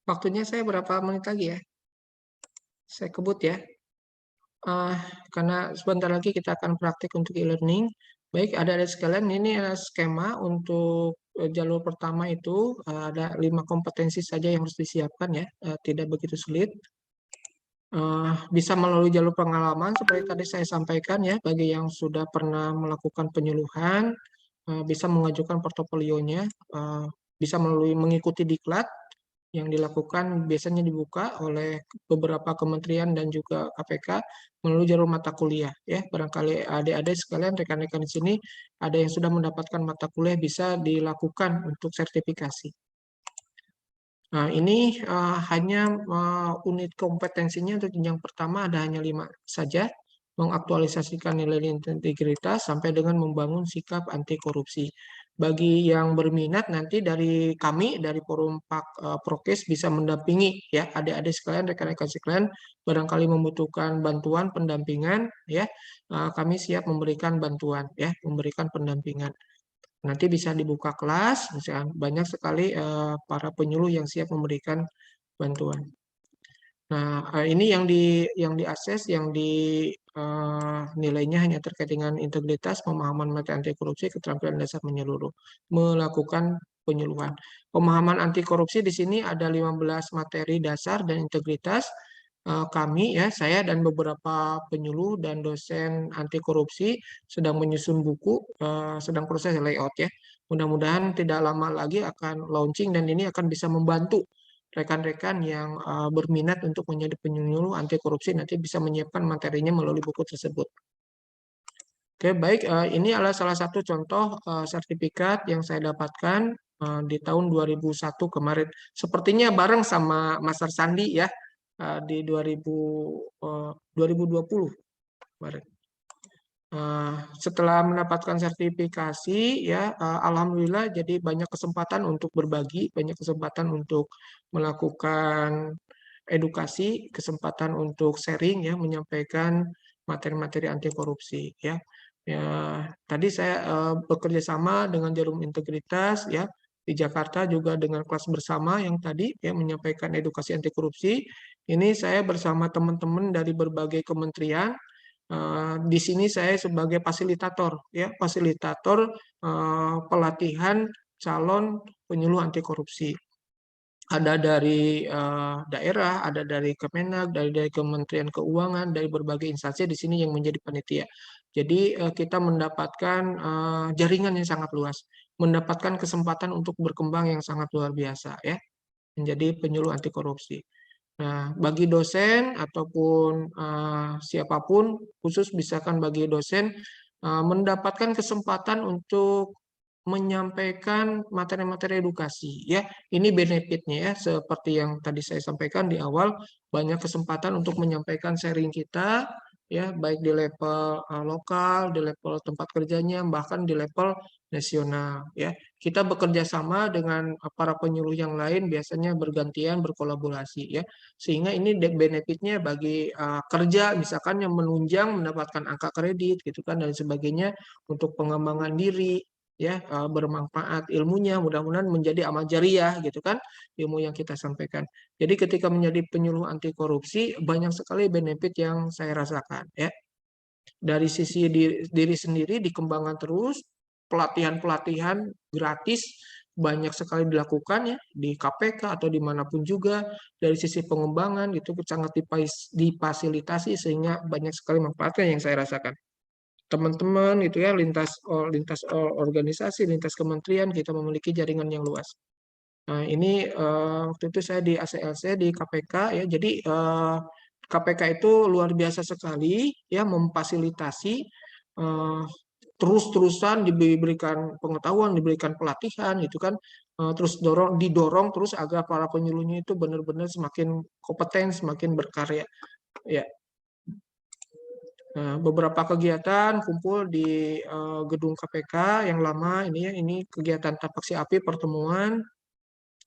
Waktunya saya berapa menit lagi ya? Saya kebut ya. Karena sebentar lagi kita akan praktik untuk e-learning. Baik, adik-adik sekalian, ini skema untuk jalur pertama itu ada 5 kompetensi saja yang harus disiapkan ya, tidak begitu sulit. Bisa melalui jalur pengalaman seperti tadi saya sampaikan ya, bagi yang sudah pernah melakukan penyuluhan, bisa mengajukan portofolionya, bisa melalui mengikuti diklat yang dilakukan biasanya dibuka oleh beberapa kementerian dan juga KPK melalui jalur mata kuliah ya. Barangkali adik-adik sekalian, rekan-rekan di sini ada yang sudah mendapatkan mata kuliah, bisa dilakukan untuk sertifikasi. Nah, ini hanya unit kompetensinya untuk jenjang pertama ada hanya 5 saja, mengaktualisasikan nilai integritas sampai dengan membangun sikap anti korupsi. Bagi yang berminat nanti dari kami, dari Forum Prokes bisa mendampingi ya adik-adik sekalian, rekan-rekan sekalian, barangkali membutuhkan bantuan pendampingan ya, kami siap memberikan bantuan ya, memberikan pendampingan. Nanti bisa dibuka kelas, misalkan banyak sekali para penyuluh yang siap memberikan bantuan. Nah, ini yang diakses, yang nilainya hanya terkait dengan integritas, pemahaman materi anti korupsi, keterampilan dasar menyeluruh, melakukan penyuluhan. Pemahaman anti korupsi di sini ada 15 materi dasar dan integritas. Kami ya, saya dan beberapa penyuluh dan dosen anti korupsi sedang menyusun buku, sedang proses layout ya. Mudah-mudahan tidak lama lagi akan launching dan ini akan bisa membantu rekan-rekan yang berminat untuk menjadi penyuluh anti korupsi nanti bisa menyiapkan materinya melalui buku tersebut. Oke, baik. Ini adalah salah satu contoh sertifikat yang saya dapatkan di tahun 2001 kemarin. Sepertinya bareng sama Master Sandi ya, di 2020 kemarin. Setelah mendapatkan sertifikasi ya, alhamdulillah jadi banyak kesempatan untuk berbagi, banyak kesempatan untuk melakukan edukasi, kesempatan untuk sharing ya, menyampaikan materi-materi anti korupsi ya. Ya, tadi saya bekerja sama dengan Jarum Integritas ya, di Jakarta juga dengan kelas bersama yang tadi ya menyampaikan edukasi anti korupsi. Ini saya bersama teman-teman dari berbagai kementerian. Di sini saya sebagai fasilitator ya, fasilitator pelatihan calon penyuluh anti korupsi. Ada dari daerah, ada dari Kemenak, dari Kementerian Keuangan, dari berbagai instansi di sini yang menjadi panitia. Jadi kita mendapatkan jaringan yang sangat luas, mendapatkan kesempatan untuk berkembang yang sangat luar biasa ya, menjadi penyuluh anti korupsi. Nah, bagi dosen ataupun siapapun, khusus misalkan bagi dosen, mendapatkan kesempatan untuk menyampaikan materi-materi edukasi ya, ini benefitnya ya, seperti yang tadi saya sampaikan di awal, banyak kesempatan untuk menyampaikan sharing kita ya, baik di level lokal, di level tempat kerjanya, bahkan di level nasional ya. Kita bekerja sama dengan para penyuluh yang lain, biasanya bergantian berkolaborasi ya, sehingga ini benefitnya bagi kerja misalkan yang menunjang mendapatkan angka kredit gitu kan dan sebagainya, untuk pengembangan diri ya, bermanfaat ilmunya, mudah-mudahan menjadi amal jariah gitu kan ilmu yang kita sampaikan. Jadi ketika menjadi penyuluh anti korupsi banyak sekali benefit yang saya rasakan ya. Dari sisi diri sendiri dikembangkan terus, pelatihan-pelatihan gratis banyak sekali dilakukan ya di KPK atau dimanapun juga. Dari sisi pengembangan itu sangat difasilitasi sehingga banyak sekali manfaatnya yang saya rasakan. Teman-teman gitu ya, lintas organisasi, lintas kementerian, kita memiliki jaringan yang luas. Nah, ini waktu itu saya di ACLC di KPK ya, jadi KPK itu luar biasa sekali ya, memfasilitasi terus-terusan diberikan pengetahuan, diberikan pelatihan gitu kan, terus didorong terus agar para penyuluhnya itu benar-benar semakin kompeten, semakin berkarya ya. Beberapa kegiatan kumpul di gedung KPK yang lama ini ya, ini kegiatan tapak si api, pertemuan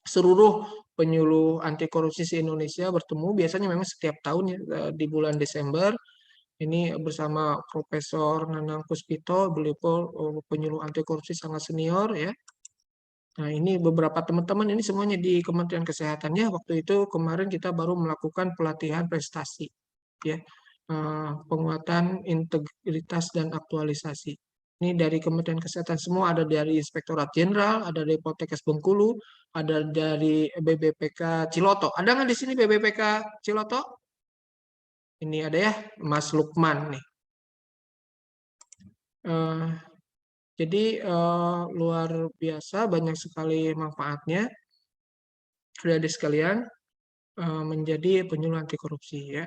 seluruh penyuluh anti korupsi se-Indonesia bertemu, biasanya memang setiap tahun ya, di bulan Desember. Ini bersama Profesor Nanang Puspito, beliau penyuluh anti korupsi sangat senior ya. Nah, ini beberapa teman-teman ini semuanya di Kementerian Kesehatan ya. Waktu itu kemarin kita baru melakukan pelatihan prestasi ya. Penguatan integritas dan aktualisasi. Ini dari Kementerian Kesehatan semua, ada dari Inspektorat Jenderal, ada dari Poltekkes Bengkulu, ada dari BBPK Ciloto. Ada nggak di sini BBPK Ciloto? Ini ada ya, Mas Lukman nih. Jadi luar biasa, banyak sekali manfaatnya. Adik-adik sekalian, menjadi penyuluh anti korupsi ya.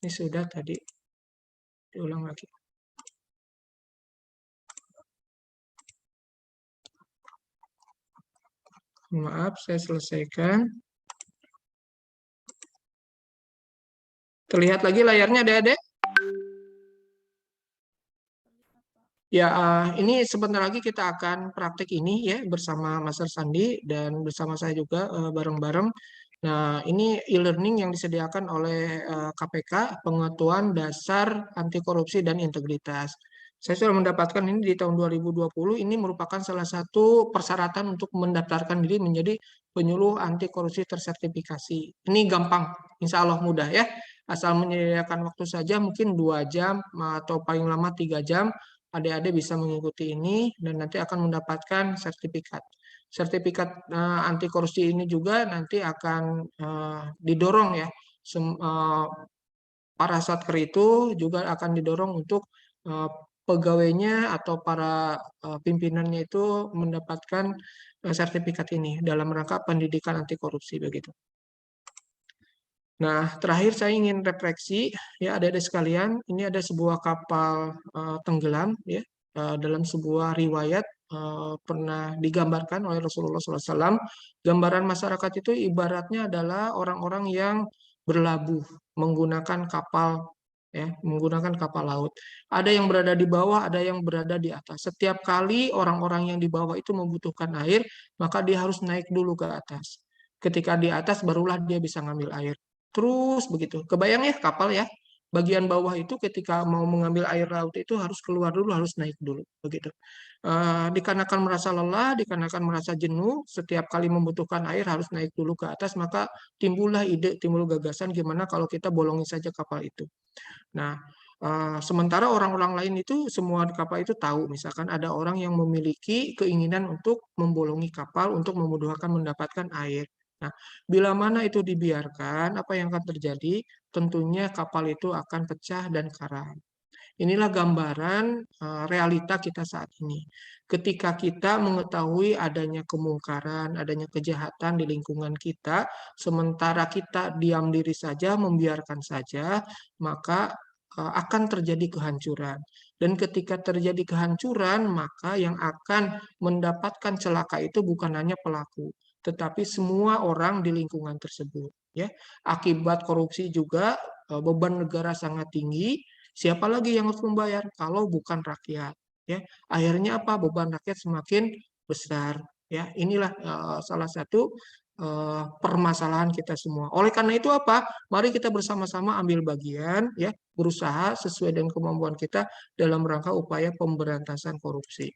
Ini sudah tadi, diulang lagi. Maaf, saya selesaikan. Terlihat lagi layarnya, adik-adik? Ya, ini sebentar lagi kita akan praktik ini ya bersama Master Sandi dan bersama saya juga bareng-bareng. Nah, ini e-learning yang disediakan oleh KPK, Pengetahuan Dasar Anti Korupsi dan Integritas. Saya sudah mendapatkan ini di tahun 2020. Ini merupakan salah satu persyaratan untuk mendaftarkan diri menjadi penyuluh anti korupsi tersertifikasi. Ini gampang, insya Allah mudah ya. Asal menyediakan waktu saja, mungkin 2 jam atau paling lama 3 jam. Adik-adik bisa mengikuti ini dan nanti akan mendapatkan sertifikat. Sertifikat anti korupsi ini juga nanti akan didorong ya. Para satker itu juga akan didorong untuk pegawainya atau para pimpinannya itu mendapatkan sertifikat ini dalam rangka pendidikan anti korupsi begitu. Nah, terakhir saya ingin refleksi ya adik-adik sekalian, ini ada sebuah kapal tenggelam ya dalam sebuah riwayat pernah digambarkan oleh Rasulullah SAW. Gambaran masyarakat itu ibaratnya adalah orang-orang yang berlabuh menggunakan kapal ya, menggunakan kapal laut. Ada yang berada di bawah, ada yang berada di atas. Setiap kali orang-orang yang di bawah itu membutuhkan air, maka dia harus naik dulu ke atas. Ketika di atas barulah dia bisa ngambil air. Terus begitu. Kebayang ya kapal ya. Bagian bawah itu ketika mau mengambil air laut itu harus keluar dulu, harus naik dulu. Begitu. Dikarenakan merasa lelah, dikarenakan merasa jenuh, setiap kali membutuhkan air harus naik dulu ke atas, maka timbullah ide, timbul gagasan gimana kalau kita bolongin saja kapal itu. Nah, sementara orang-orang lain itu semua di kapal itu tahu, misalkan ada orang yang memiliki keinginan untuk membolongi kapal untuk memudahkan mendapatkan air. Nah, bila mana itu dibiarkan, apa yang akan terjadi? Tentunya kapal itu akan pecah dan karam. Inilah gambaran realita kita saat ini. Ketika kita mengetahui adanya kemungkaran, adanya kejahatan di lingkungan kita, sementara kita diam diri saja, membiarkan saja, maka akan terjadi kehancuran. Dan ketika terjadi kehancuran, maka yang akan mendapatkan celaka itu bukan hanya pelaku, tetapi semua orang di lingkungan tersebut. Ya, akibat korupsi juga beban negara sangat tinggi. Siapa lagi yang harus membayar kalau bukan rakyat? Ya, akhirnya apa? Beban rakyat semakin besar. Ya, inilah salah satu permasalahan kita semua. Oleh karena itu apa? Mari kita bersama-sama ambil bagian, ya, berusaha sesuai dengan kemampuan kita dalam rangka upaya pemberantasan korupsi.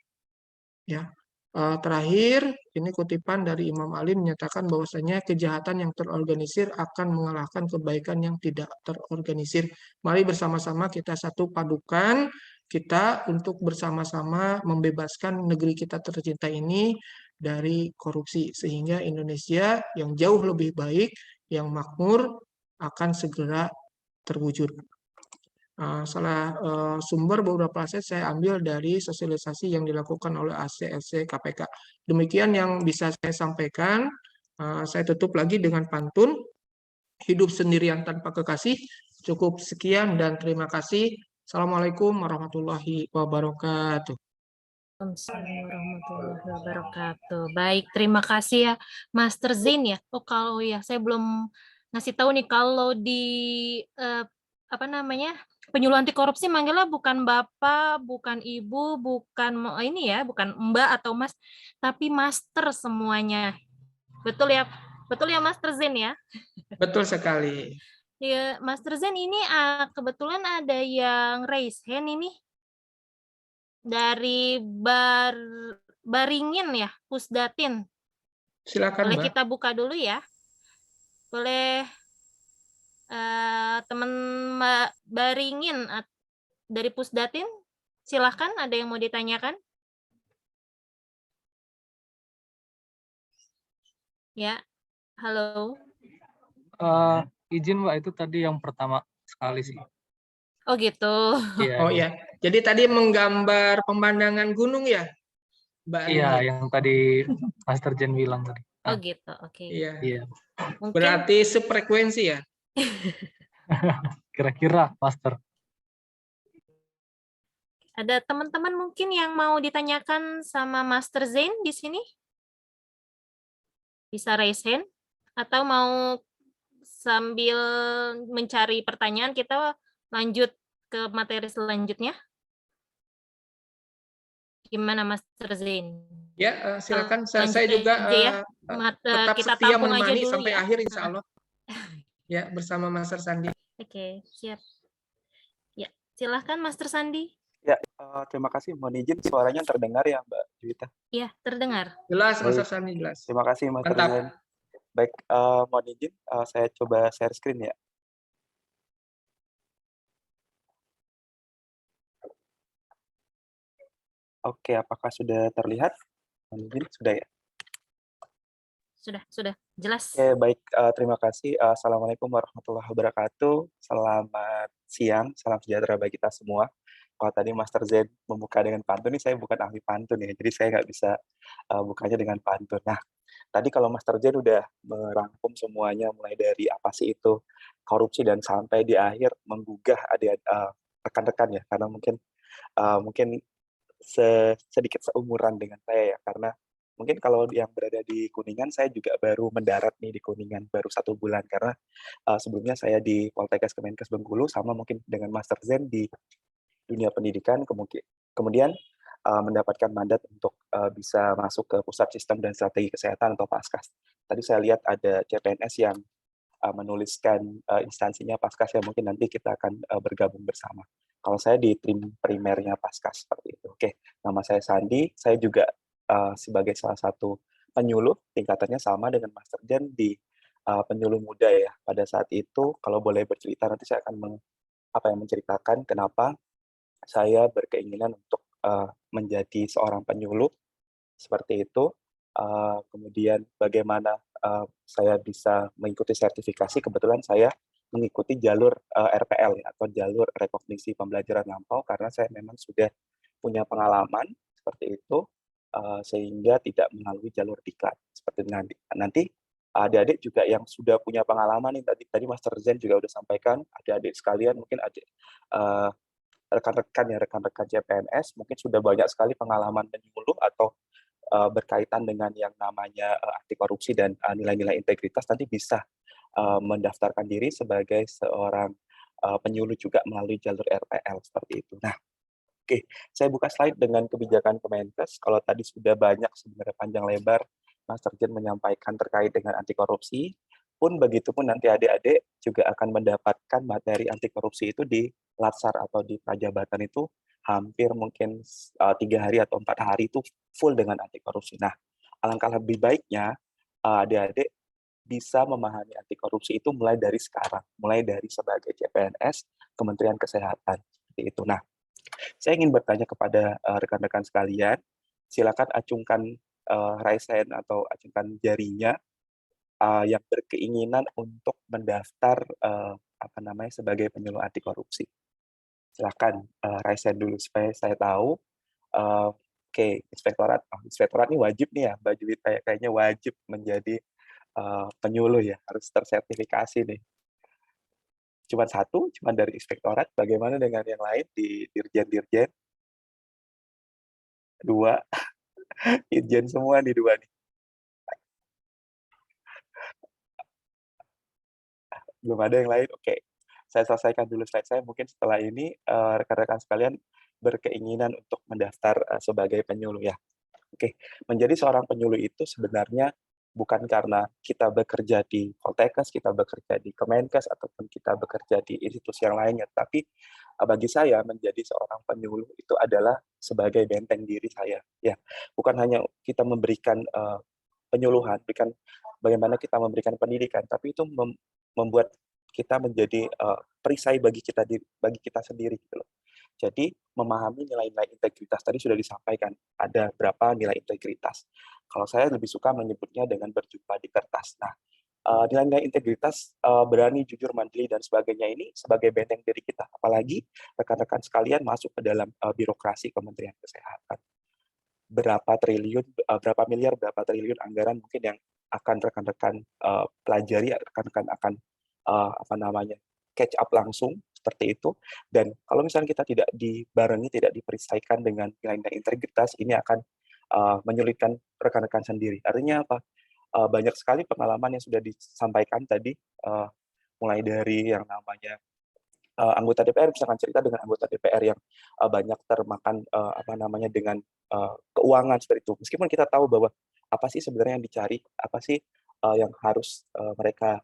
Ya. Terakhir, ini kutipan dari Imam Ali menyatakan bahwasanya kejahatan yang terorganisir akan mengalahkan kebaikan yang tidak terorganisir. Mari bersama-sama kita satu padukan kita untuk bersama-sama membebaskan negeri kita tercinta ini dari korupsi sehingga Indonesia yang jauh lebih baik, yang makmur akan segera terwujud. Salah sumber beberapa aset saya ambil dari sosialisasi yang dilakukan oleh ACSC KPK. Demikian yang bisa saya sampaikan. Saya tutup lagi dengan pantun. Hidup sendirian tanpa kekasih. Cukup sekian dan terima kasih. Assalamualaikum warahmatullahi wabarakatuh. Waalaikumsalam warahmatullahi wabarakatuh. Baik, terima kasih ya, Master Zain ya. Oh, kalau ya, saya belum ngasih tahu nih kalau di apa namanya penyuluh anti korupsi manggilnya bukan bapak, bukan ibu, bukan ini ya, bukan mbak atau mas, tapi master semuanya. Betul ya, Master Zain ya. Betul sekali. Ya, Master Zen ini kebetulan ada yang raise hand ini dari Baringin ya, Pusdatin. Silakan, Boleh Mbak. kita buka dulu ya. Boleh teman Mbak Baringin dari Pusdatin, silahkan ada yang mau ditanyakan? Ya, halo. Izin Mbak, itu tadi yang pertama sekali sih. Oh gitu. Iya, Oh iya. ya, jadi tadi menggambar pemandangan gunung ya, Mbak Iya, Ringin? yang tadi Master Jen bilang tadi. Oh Nah, gitu, oke. Iya, iya, Mungkin berarti sefrekuensi ya? kira-kira Master. ada teman-teman mungkin yang mau ditanyakan sama Master Zain di sini? Bisa raise hand? Atau mau sambil mencari pertanyaan kita lanjut ke materi selanjutnya? Gimana Master Zain? Ya, silakan. Saya Lanjut juga aja ya. tetap Kita setia tampung aja menemani dulu sampai ya. akhir, insya Allah. Ya, bersama Master Sandi. Oke, siap. Ya, silahkan Master Sandi. Ya, terima kasih. Mohon izin suaranya terdengar ya, Mbak Juwita. Ya, terdengar. Jelas, Baik. Master Sandi, jelas. Terima kasih, Mas Mantap. Rizan. Baik, mohon izin saya coba share screen ya. Oke, apakah sudah terlihat? Mohon izin, sudah ya? Sudah, jelas. Oke, baik. Terima kasih. Assalamualaikum warahmatullahi wabarakatuh. Selamat siang, salam sejahtera bagi kita semua. Kalau tadi Master Z membuka dengan pantun, ini saya bukan ahli pantun ya, jadi saya nggak bisa bukanya dengan pantun. Nah, tadi kalau Master Z udah merangkum semuanya, mulai dari apa sih itu korupsi dan sampai di akhir menggugah rekan-rekan ya, karena mungkin sedikit seumuran dengan saya ya, karena mungkin kalau yang berada di Kuningan, saya juga baru mendarat nih di Kuningan, baru 1 bulan, karena sebelumnya saya di Poltekkes Kemenkes Bengkulu, sama mungkin dengan Master Zen di dunia pendidikan, kemudian mendapatkan mandat untuk bisa masuk ke Pusat Sistem dan Strategi Kesehatan atau Paskas. Tadi saya lihat ada CPNS yang menuliskan instansinya Paskas, ya mungkin nanti kita akan bergabung bersama. Kalau saya di tim primernya Paskas, seperti itu. Oke, nama saya Sandi, saya juga sebagai salah satu penyuluh, tingkatannya sama dengan Master Jen di penyuluh muda ya. Pada saat itu, kalau boleh bercerita, nanti saya akan menceritakan kenapa saya berkeinginan untuk menjadi seorang penyuluh, seperti itu. Kemudian bagaimana saya bisa mengikuti sertifikasi, kebetulan saya mengikuti jalur RPL ya, atau jalur rekognisi pembelajaran lampau, karena saya memang sudah punya pengalaman seperti itu, sehingga tidak melalui jalur diklat seperti nanti adik-adik juga yang sudah punya pengalaman nih, tadi Master Zen juga udah sampaikan, adik-adik sekalian mungkin rekan-rekan CPNS mungkin sudah banyak sekali pengalaman penyuluh atau berkaitan dengan yang namanya anti korupsi dan nilai-nilai integritas, nanti bisa mendaftarkan diri sebagai seorang penyuluh juga melalui jalur RPL seperti itu. Nah, oke, saya buka slide dengan kebijakan Kemenkes. Kalau tadi sudah banyak sebenarnya panjang lebar Mas Terjen menyampaikan terkait dengan anti korupsi, pun begitu pun nanti adik-adik juga akan mendapatkan materi anti korupsi itu di Latsar atau di Prajabatan itu hampir mungkin 3 hari atau 4 hari itu full dengan anti korupsi. Nah, alangkah lebih baiknya adik-adik bisa memahami anti korupsi itu mulai dari sekarang, mulai dari sebagai CPNS, Kementerian Kesehatan, seperti itu. Nah, saya ingin bertanya kepada rekan-rekan sekalian, silakan acungkan raise hand atau acungkan jarinya yang berkeinginan untuk mendaftar sebagai penyuluh anti korupsi. Silakan raise hand dulu supaya saya tahu. Oke, inspektorat ini wajib nih ya, Mbak Juwita, kayaknya wajib menjadi penyuluh ya, harus tersertifikasi nih. Cuma satu, cuma dari inspektorat. Bagaimana dengan yang lain di dirjen-dirjen? 2, dirjen semua nih 2 nih. Belum ada yang lain? Oke. Saya selesaikan dulu slide saya. Mungkin setelah ini rekan-rekan sekalian berkeinginan untuk mendaftar sebagai penyuluh ya. Oke, menjadi seorang penyuluh itu sebenarnya bukan karena kita bekerja di Poltekkes, kita bekerja di Kemenkes, ataupun kita bekerja di institusi yang lainnya. Tapi bagi saya menjadi seorang penyuluh itu adalah sebagai benteng diri saya. Ya, bukan hanya kita memberikan penyuluhan, bagaimana kita memberikan pendidikan, tapi itu membuat kita menjadi perisai bagi kita sendiri gitu loh. Jadi memahami nilai-nilai integritas tadi sudah disampaikan, ada berapa nilai integritas. Kalau saya lebih suka menyebutnya dengan berjumpa di kertas. Nah, nilai-nilai integritas, berani, jujur, mandiri, dan sebagainya ini sebagai benteng diri kita. Apalagi rekan-rekan sekalian masuk ke dalam birokrasi Kementerian Kesehatan. Berapa miliar, berapa triliun anggaran mungkin yang akan rekan-rekan pelajari, rekan-rekan akan catch up langsung seperti itu. Dan kalau misalnya kita tidak dibarengi, tidak diperisaikan dengan nilai-nilai integritas, ini akan menyulitkan rekan-rekan sendiri. Artinya apa? Banyak sekali pengalaman yang sudah disampaikan tadi, mulai dari yang namanya anggota DPR, misalkan cerita dengan anggota DPR yang banyak termakan dengan keuangan seperti itu. Meskipun kita tahu bahwa apa sih sebenarnya yang dicari, apa sih yang harus mereka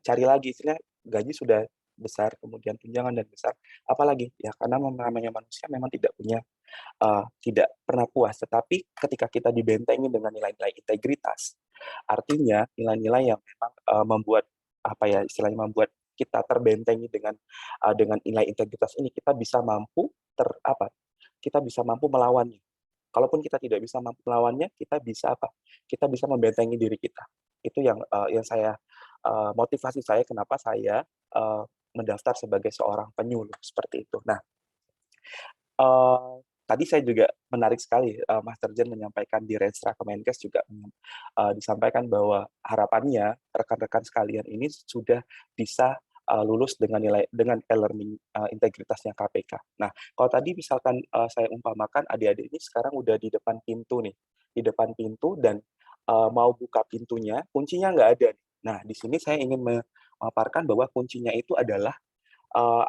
cari lagi, istilahnya gaji sudah besar, kemudian tunjangan dan besar, apalagi ya karena namanya manusia memang tidak pernah puas. Tetapi ketika kita dibentengi dengan nilai-nilai integritas, artinya nilai-nilai yang memang membuat membuat kita terbentengi dengan nilai integritas ini, kita bisa mampu melawannya. Kalaupun kita tidak bisa mampu melawannya, kita bisa Kita bisa membentengi diri kita. Itu yang saya motivasi saya kenapa saya mendaftar sebagai seorang penyuluh seperti itu. Nah, tadi saya juga menarik sekali Master Jen menyampaikan di Renstra Kemenkes juga disampaikan bahwa harapannya rekan-rekan sekalian ini sudah bisa lulus dengan e-learning integritasnya KPK. Nah, kalau tadi misalkan saya umpamakan adik-adik ini sekarang udah di depan pintu nih, dan mau buka pintunya, kuncinya nggak ada nih. Nah, di sini saya ingin memaparkan bahwa kuncinya itu adalah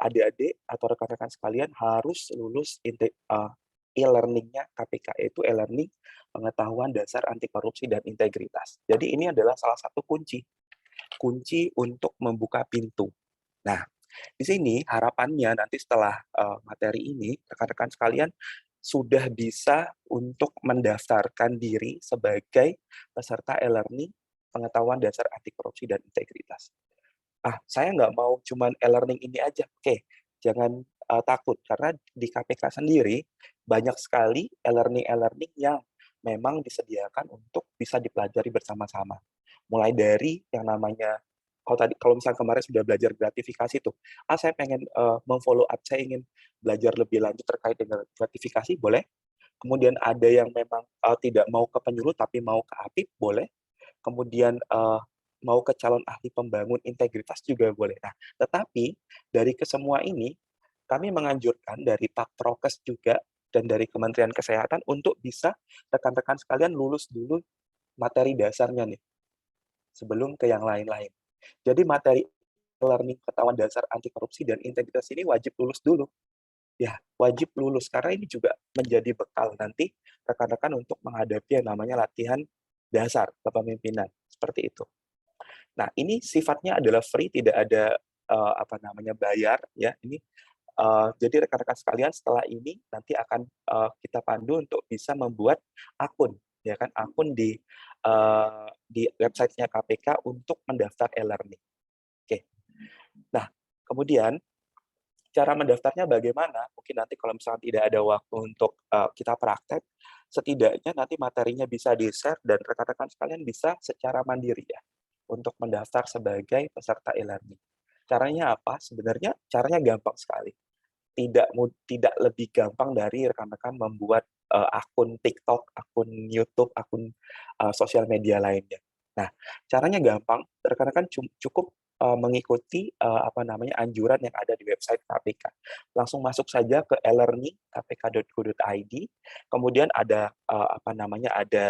adik-adik atau rekan-rekan sekalian harus lulus e-learning-nya KPK, yaitu e-learning pengetahuan dasar anti korupsi dan integritas. Jadi ini adalah salah satu kunci untuk membuka pintu. Nah, di sini harapannya nanti setelah materi ini, rekan-rekan sekalian sudah bisa untuk mendaftarkan diri sebagai peserta e-learning pengetahuan dasar anti korupsi dan integritas. Saya nggak mau cuman e-learning ini aja. Oke, jangan takut, karena di KPK sendiri banyak sekali e-learning yang memang disediakan untuk bisa dipelajari bersama-sama. Mulai dari yang namanya, kalau misalnya kemarin sudah belajar gratifikasi tuh, saya pengen memfollow up, saya ingin belajar lebih lanjut terkait dengan gratifikasi, boleh. Kemudian ada yang memang tidak mau ke penyuluh tapi mau ke APIP, boleh. Kemudian mau ke calon ahli pembangun integritas juga boleh. Nah, tetapi dari kesemua ini, kami menganjurkan dari Pak Prokes juga dan dari Kementerian Kesehatan untuk bisa rekan-rekan sekalian lulus dulu materi dasarnya nih, sebelum ke yang lain-lain. Jadi materi learning pengetahuan dasar anti korupsi dan integritas ini wajib lulus dulu. Ya, wajib lulus, karena ini juga menjadi bekal nanti rekan-rekan untuk menghadapi yang namanya latihan dasar kepemimpinan, seperti itu. Nah, ini sifatnya adalah free, tidak ada bayar ya. Ini jadi rekan-rekan sekalian setelah ini nanti akan kita pandu untuk bisa membuat akun, ya kan, akun di website-nya KPK untuk mendaftar e-learning. Oke. Nah, kemudian cara mendaftarnya bagaimana? Mungkin nanti kalau misalnya tidak ada waktu untuk kita praktek, setidaknya nanti materinya bisa di-share dan rekan-rekan sekalian bisa secara mandiri ya untuk mendaftar sebagai peserta e-learning. Caranya apa? Sebenarnya caranya gampang sekali. Tidak lebih gampang dari rekan-rekan membuat akun TikTok, akun YouTube, akun sosial media lainnya. Nah, caranya gampang. Rekan-rekan cukup mengikuti anjuran yang ada di website KPK. Langsung masuk saja ke e-learning kpk.go.id. Kemudian ada ada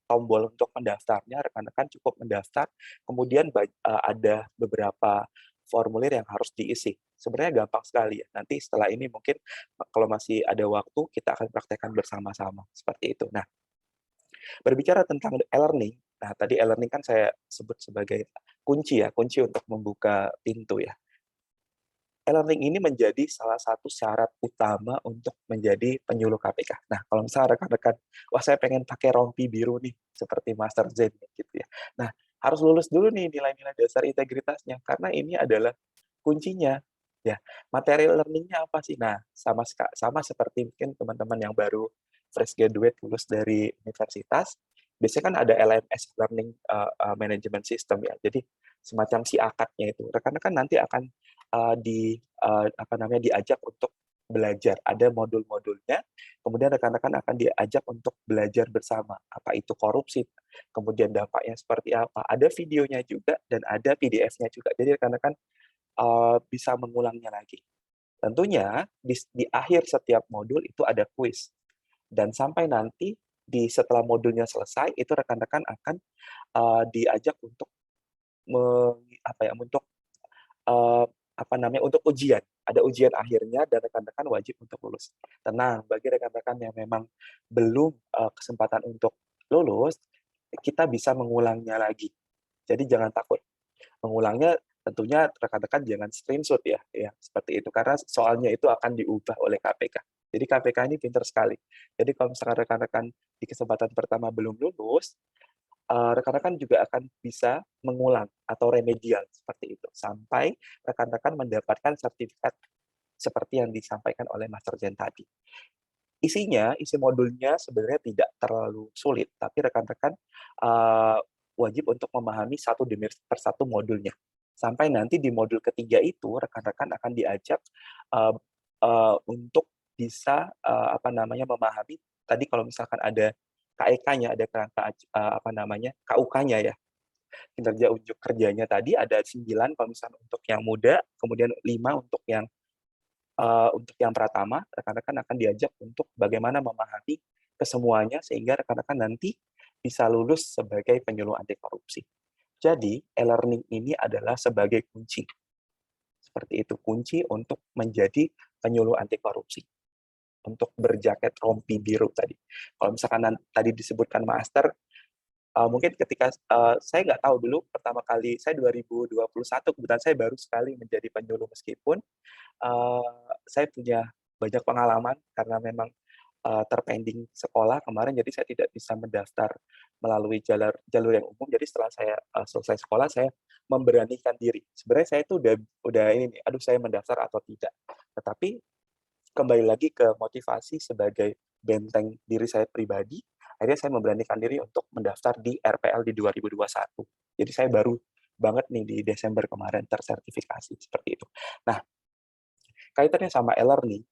tombol untuk mendaftarnya. Rekan-rekan cukup mendaftar. Kemudian ada beberapa formulir yang harus diisi. Sebenarnya gampang sekali ya. Nanti setelah ini mungkin kalau masih ada waktu kita akan praktekkan bersama-sama seperti itu. Nah, berbicara tentang e-learning, Nah, tadi e-learning kan saya sebut sebagai kunci ya, kunci untuk membuka pintu ya. E-learning ini menjadi salah satu syarat utama untuk menjadi penyuluh KPK. Nah, kalau misalnya rekan-rekan, wah saya pengen pakai rompi biru nih, seperti Master Zen gitu ya. Nah, harus lulus dulu nih nilai-nilai dasar integritasnya, karena ini adalah kuncinya. Ya, materi learning-nya apa sih? Nah, sama seperti mungkin teman-teman yang baru fresh graduate lulus dari universitas, biasanya kan ada LMS, Learning Management System ya. Jadi semacam si akadnya itu. Rekan-rekan nanti akan diajak untuk belajar. Ada modul-modulnya, kemudian rekan-rekan akan diajak untuk belajar bersama. Apa itu korupsi, kemudian dampaknya seperti apa. Ada videonya juga dan ada PDF-nya juga. Jadi rekan-rekan bisa mengulangnya lagi. Tentunya di akhir setiap modul itu ada kuis. Dan sampai nanti setelah modulnya selesai, itu rekan-rekan akan diajak untuk untuk ujian. Ada ujian akhirnya dan rekan-rekan wajib untuk lulus. Tenang, bagi rekan-rekan yang memang belum kesempatan untuk lulus, kita bisa mengulangnya lagi. Jadi jangan takut. Mengulangnya tentunya rekan-rekan jangan screenshot ya, seperti itu. Karena soalnya itu akan diubah oleh KPK. Jadi KPK ini pintar sekali. Jadi kalau misalkan rekan-rekan di kesempatan pertama belum lulus, rekan-rekan juga akan bisa mengulang atau remedial seperti itu sampai rekan-rekan mendapatkan sertifikat seperti yang disampaikan oleh Master Zen tadi. Isi modulnya sebenarnya tidak terlalu sulit, tapi rekan-rekan wajib untuk memahami satu demi persatu modulnya. Sampai nanti di modul ketiga itu rekan-rekan akan diajak untuk bisa memahami tadi kalau misalkan ada KEK-nya, ada kerangka KUK-nya ya. Kinerja unjuk kerjanya tadi ada 9 kalau misalkan untuk yang muda, kemudian 5 untuk yang pratama, rekan-rekan akan diajak untuk bagaimana memahami kesemuanya sehingga rekan-rekan nanti bisa lulus sebagai penyuluh anti korupsi. Jadi, e-learning ini adalah sebagai kunci. Seperti itu, kunci untuk menjadi penyuluh anti korupsi. Untuk berjaket rompi biru tadi. Kalau misalkan tadi disebutkan master, mungkin ketika saya nggak tahu dulu pertama kali saya 2021 kebetulan saya baru sekali menjadi penyuluh meskipun saya punya banyak pengalaman karena memang terpending sekolah kemarin jadi saya tidak bisa mendaftar melalui jalur yang umum jadi setelah saya selesai sekolah saya memberanikan diri sebenarnya saya itu udah ini nih aduh saya mendaftar atau tidak tetapi kembali lagi ke motivasi sebagai benteng diri saya pribadi, akhirnya saya memberanikan diri untuk mendaftar di RPL di 2021. Jadi saya baru banget nih di Desember kemarin tersertifikasi seperti itu. Nah, kaitannya sama e-learning.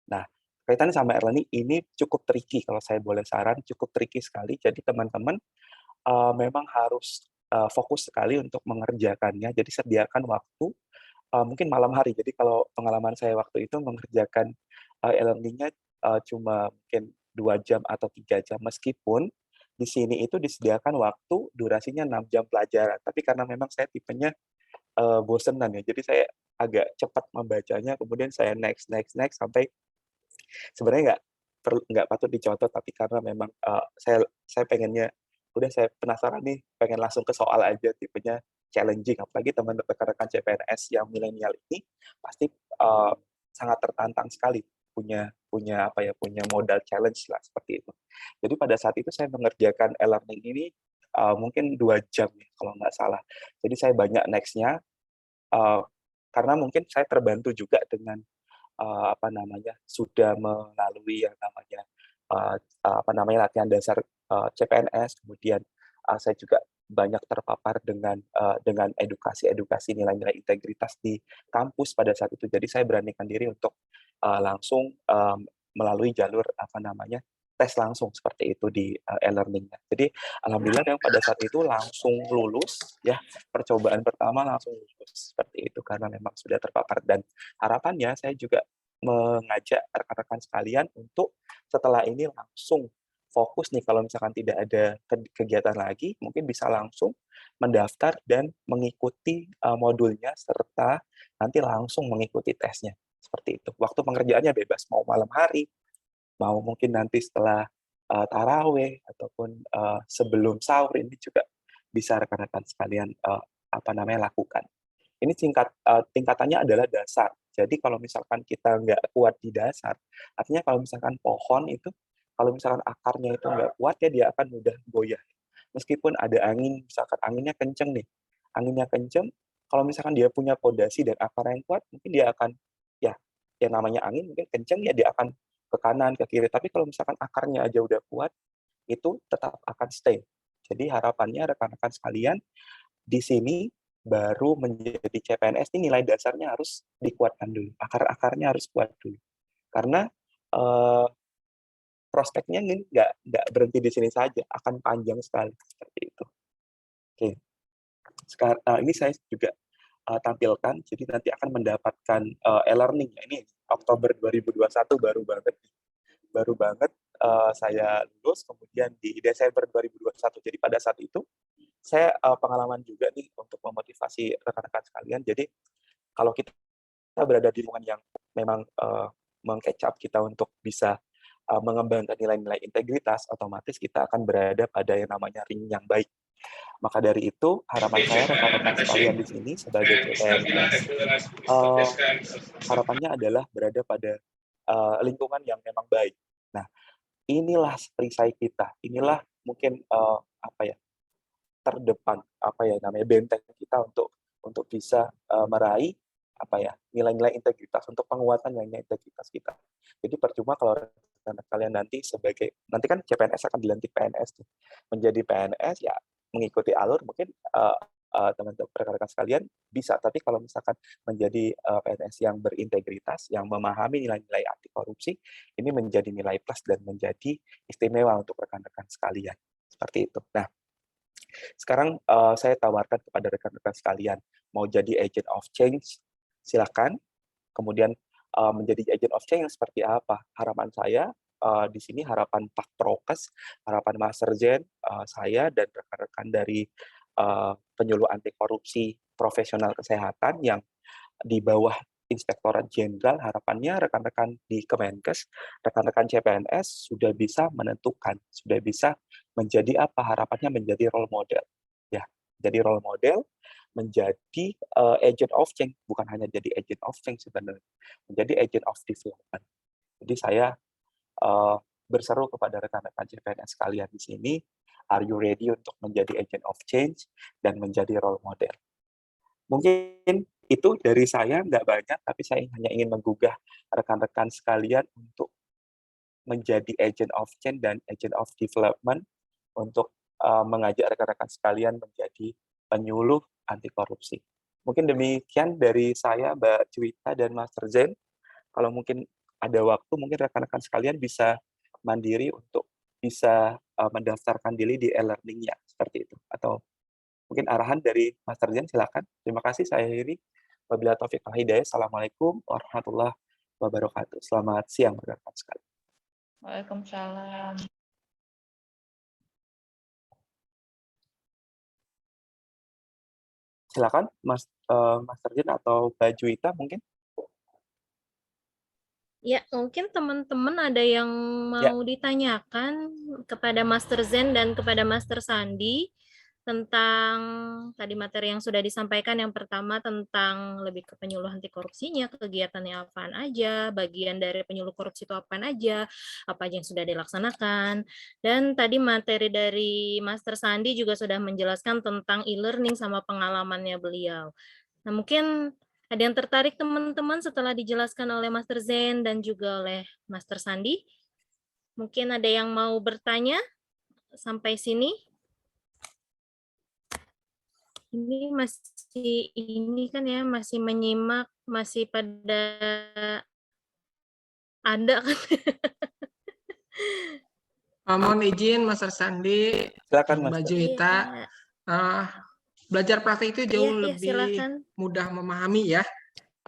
Nah, kaitannya sama e-learning ini cukup tricky kalau saya boleh saran, cukup tricky sekali. Jadi teman-teman memang harus fokus sekali untuk mengerjakannya. Jadi sediakan waktu mungkin malam hari. Jadi kalau pengalaman saya waktu itu mengerjakan e-learning-nya cuma mungkin 2 jam atau 3 jam, meskipun di sini itu disediakan waktu durasinya 6 jam pelajaran. Tapi karena memang saya tipenya bosenan ya, jadi saya agak cepat membacanya, kemudian saya next sampai sebenarnya nggak patut dicontoh, tapi karena memang saya pengennya udah saya penasaran nih, pengen langsung ke soal aja, tipenya challenging. Apalagi teman rekan-rekan CPNS yang milenial ini pasti sangat tertantang sekali punya modal challenge lah seperti itu. Jadi pada saat itu saya mengerjakan e-learning ini mungkin 2 jam ya kalau nggak salah. Jadi saya banyak next-nya karena mungkin saya terbantu juga dengan sudah melalui yang namanya latihan dasar CPNS, kemudian saya juga banyak terpapar dengan edukasi nilai-nilai integritas di kampus pada saat itu. Jadi saya beranikan diri untuk langsung melalui jalur tes langsung seperti itu di e-learning-nya. Jadi alhamdulillah yang pada saat itu langsung lulus ya, percobaan pertama langsung lulus seperti itu karena memang sudah terpapar dan harapannya saya juga mengajak rekan-rekan sekalian untuk setelah ini langsung fokus nih kalau misalkan tidak ada kegiatan lagi, mungkin bisa langsung mendaftar dan mengikuti modulnya serta nanti langsung mengikuti tesnya. Seperti itu. Waktu pengerjaannya bebas, mau malam hari, mau mungkin nanti setelah taraweh ataupun sebelum sahur ini juga bisa rekan-rekan sekalian lakukan. Ini tingkatannya adalah dasar. Jadi kalau misalkan kita nggak kuat di dasar, artinya kalau misalkan pohon itu, kalau misalkan akarnya itu nggak kuat ya dia akan mudah goyah. Meskipun ada angin, misalkan anginnya kenceng nih, anginnya kenceng, kalau misalkan dia punya pondasi dan akar yang kuat, mungkin dia akan ya namanya angin mungkin kenceng ya dia akan ke kanan, ke kiri. Tapi kalau misalkan akarnya aja udah kuat, itu tetap akan stay. Jadi harapannya rekan-rekan sekalian di sini baru menjadi CPNS ini nilai dasarnya harus dikuatkan dulu, akar-akarnya harus kuat dulu. Karena prospeknya ini nggak berhenti di sini saja, akan panjang sekali seperti itu. Oke, sekarang ini saya juga tampilkan, jadi nanti akan mendapatkan e-learning. Ini Oktober 2021 baru banget saya lulus, kemudian di Desember 2021. Jadi pada saat itu saya pengalaman juga nih untuk memotivasi rekan-rekan sekalian. Jadi kalau kita berada di lingkungan yang memang meng-catch up kita untuk bisa mengembangkan nilai-nilai integritas, otomatis kita akan berada pada yang namanya ring yang baik. Maka dari itu, harapan saya rekan-rekan sekalian di sini sebagai CPNS, harapannya adalah berada pada lingkungan yang memang baik. Nah, inilah perisai kita, inilah mungkin terdepan benteng kita untuk bisa meraih nilai-nilai integritas, untuk penguatan nilai integritas kita. Jadi percuma kalau kalian nanti kan CPNS akan dilantik PNS tuh. Menjadi PNS ya mengikuti alur mungkin teman-teman rekan-rekan sekalian bisa, tapi kalau misalkan menjadi PNS yang berintegritas, yang memahami nilai-nilai anti korupsi, ini menjadi nilai plus dan menjadi istimewa untuk rekan-rekan sekalian. Seperti itu. Nah, sekarang saya tawarkan kepada rekan-rekan sekalian, mau jadi agent of change, silakan. Kemudian menjadi agent of change yang seperti apa? Harapan saya di sini, harapan Pak Prokes, harapan Master Zen, saya dan rekan-rekan dari penyuluh anti korupsi profesional kesehatan yang di bawah Inspektorat Jenderal, harapannya rekan-rekan di Kemenkes, rekan-rekan CPNS sudah bisa menentukan, sudah bisa menjadi apa, harapannya menjadi role model. Ya, jadi role model, menjadi agent of change, bukan hanya jadi agent of change sebenarnya, menjadi agent of development. Jadi saya berseru kepada rekan-rekan CPNS sekalian di sini, are you ready untuk menjadi agent of change dan menjadi role model? Mungkin itu dari saya, nggak banyak, tapi saya hanya ingin menggugah rekan-rekan sekalian untuk menjadi agent of change dan agent of development, untuk mengajak rekan-rekan sekalian menjadi penyuluh anti korupsi. Mungkin demikian dari saya, Mbak Juwita dan Master Zen. Kalau mungkin ada waktu, mungkin rekan-rekan sekalian bisa mandiri untuk bisa mendaftarkan diri di e-learning-nya, seperti itu. Atau mungkin arahan dari Master Zen, silakan. Terima kasih, saya akhiri. Wabillahi taufiq wal hidayah. Assalamualaikum warahmatullahi wabarakatuh. Selamat siang, rekan-rekan sekalian. Waalaikumsalam. Silakan, Master Zen atau Mbak Juwita mungkin. Ya, mungkin teman-teman ada yang mau ditanyakan kepada Master Zen dan kepada Master Sandi tentang tadi materi yang sudah disampaikan. Yang pertama tentang lebih ke penyuluh anti korupsinya, kegiatannya apaan aja, bagian dari penyuluh korupsi itu apaan aja yang sudah dilaksanakan. Dan tadi materi dari Master Sandi juga sudah menjelaskan tentang e-learning sama pengalamannya beliau. Nah, mungkin ada yang tertarik teman-teman setelah dijelaskan oleh Master Zen dan juga oleh Master Sandi? Mungkin ada yang mau bertanya sampai sini? Ini kan ya, masih menyimak, masih pada ada kan? Mohon izin, Master Sandi, Silakan, Mbak Mas. Juwita. Belajar praktik itu jauh Iya, lebih silakan. mudah memahami ya.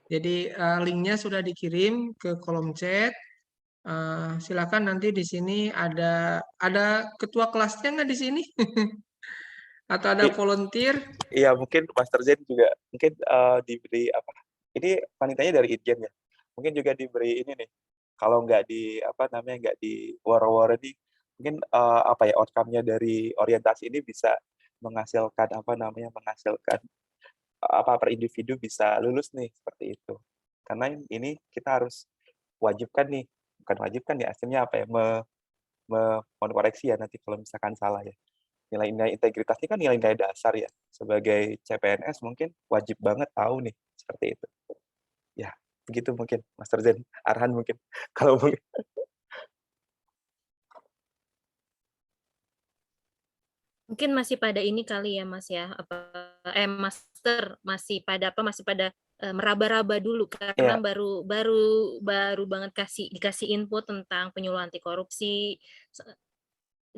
Jadi linknya sudah dikirim ke kolom chat. Silakan nanti di sini ada ketua kelasnya nggak di sini? Atau ada volunteer? Iya, mungkin Master Zen juga mungkin diberi apa? Ini panitianya dari Itjen ya. Mungkin juga diberi ini nih. Kalau nggak di nggak di war-war ini, mungkin apa ya, outcome-nya dari orientasi ini bisa menghasilkan apa namanya, menghasilkan apa per individu bisa lulus nih seperti itu. Karena ini kita harus wajibkan nih, bukan wajibkan ya, aslinya apa ya, mohon koreksi ya nanti kalau misalkan salah ya. Nilai-nilai integritas ini kan nilai-nilai dasar ya. Sebagai CPNS mungkin wajib banget tahu nih, seperti itu. Ya, begitu mungkin, Master Zen. Arhan mungkin, kalau mungkin. Mungkin masih pada ini kali ya Mas ya, Master masih pada meraba-raba dulu karena Iya. baru banget dikasih input tentang penyuluh anti korupsi,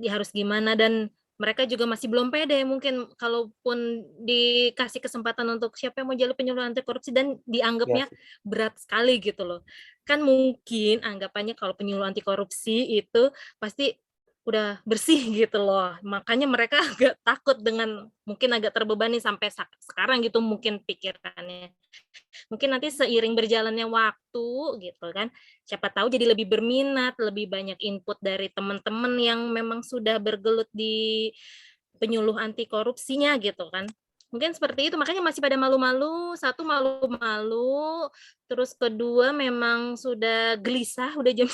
harus gimana, dan mereka juga masih belum pede mungkin kalaupun dikasih kesempatan untuk siapa yang mau jadi penyuluh anti korupsi dan Iya dianggapnya sih. berat sekali gitu loh. Kan mungkin anggapannya kalau penyuluh anti korupsi itu pasti udah bersih gitu loh. Makanya mereka agak takut mungkin agak terbebani sampai sekarang gitu mungkin pikirannya. Mungkin nanti seiring berjalannya waktu gitu kan, siapa tahu jadi lebih berminat, lebih banyak input dari teman-teman yang memang sudah bergelut di penyuluh anti korupsinya gitu kan. Mungkin seperti itu, makanya masih pada malu-malu, satu malu-malu, terus kedua memang sudah gelisah, udah jam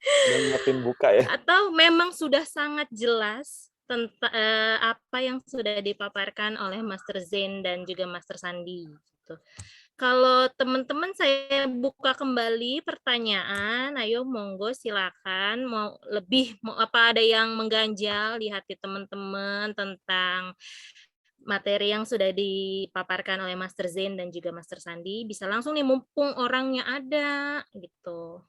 Udah nyiapin buka ya. atau memang sudah sangat jelas tentang apa yang sudah dipaparkan oleh Master Zain dan juga Master Sandi gitu. Kalau teman-teman saya buka kembali pertanyaan, ayo monggo silakan, mau apa ada yang mengganjal di hati teman-teman tentang materi yang sudah dipaparkan oleh Master Zain dan juga Master Sandi, bisa langsung nih mumpung orangnya ada gitu.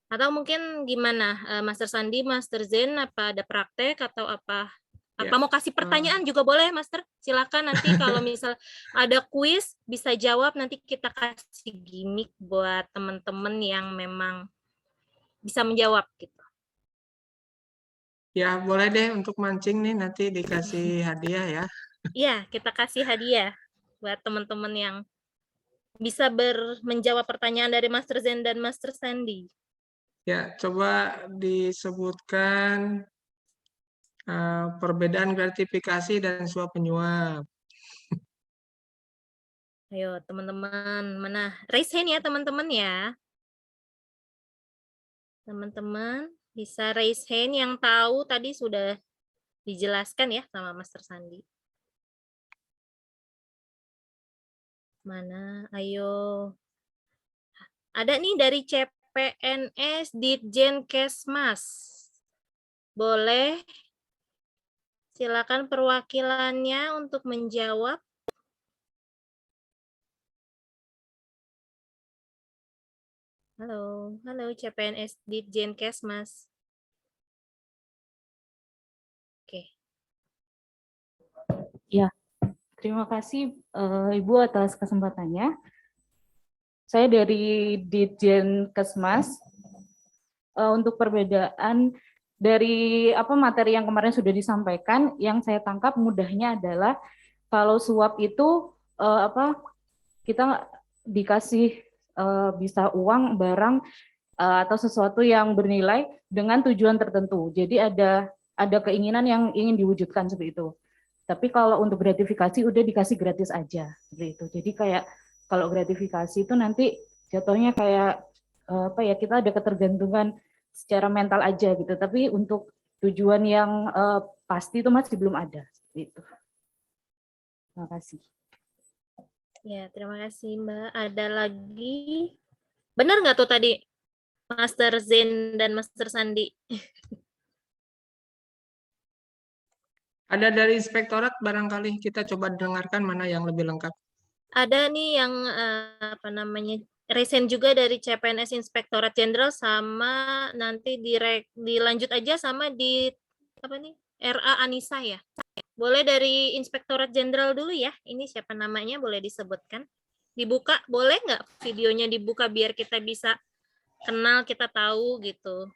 Atau mungkin gimana, Master Sandi, Master Zain, apa ada praktek atau apa? Apa Ya. mau kasih pertanyaan juga boleh, Master? Silakan nanti kalau misal ada kuis bisa jawab, nanti kita kasih gimmick buat teman-teman yang memang bisa menjawab gitu. Ya, boleh deh untuk mancing nih nanti dikasih hadiah ya. Iya, kita kasih hadiah buat teman-teman yang bisa menjawab pertanyaan dari Master Zain dan Master Sandi. Ya, coba disebutkan perbedaan gratifikasi dan suap penyuap. Ayo teman-teman, mana? Raise hand ya teman-teman ya. Teman-teman bisa raise hand yang tahu tadi sudah dijelaskan ya sama Master Sandi. Mana? Ayo. Ada nih dari CPNS Ditjen Kesmas. Boleh? Silakan perwakilannya untuk menjawab. Halo, halo CPNS Ditjen Kesmas. Oke. Ya, terima kasih Ibu atas kesempatannya. Saya dari Ditjen Kesmas. Untuk perbedaan dari materi yang kemarin sudah disampaikan, yang saya tangkap mudahnya adalah kalau suap itu kita dikasih bisa uang, barang atau sesuatu yang bernilai dengan tujuan tertentu. Jadi ada keinginan yang ingin diwujudkan seperti itu. Tapi kalau untuk gratifikasi udah dikasih gratis aja seperti itu. Jadi kayak kalau gratifikasi itu nanti jatuhnya kayak kita ada ketergantungan secara mental aja gitu. Tapi untuk tujuan yang pasti itu masih belum ada seperti itu. Terima kasih. Ya, terima kasih Mbak. Ada lagi? Benar nggak tuh tadi Master Zain dan Master Sandi? Ada dari inspektorat barangkali kita coba dengarkan mana yang lebih lengkap. Ada nih yang resen juga dari CPNS Inspektorat Jenderal, sama nanti dilanjut aja sama di RA Anissa ya. Boleh dari Inspektorat Jenderal dulu ya. Ini siapa namanya, boleh disebutkan. Dibuka, boleh nggak videonya dibuka biar kita bisa kenal, kita tahu gitu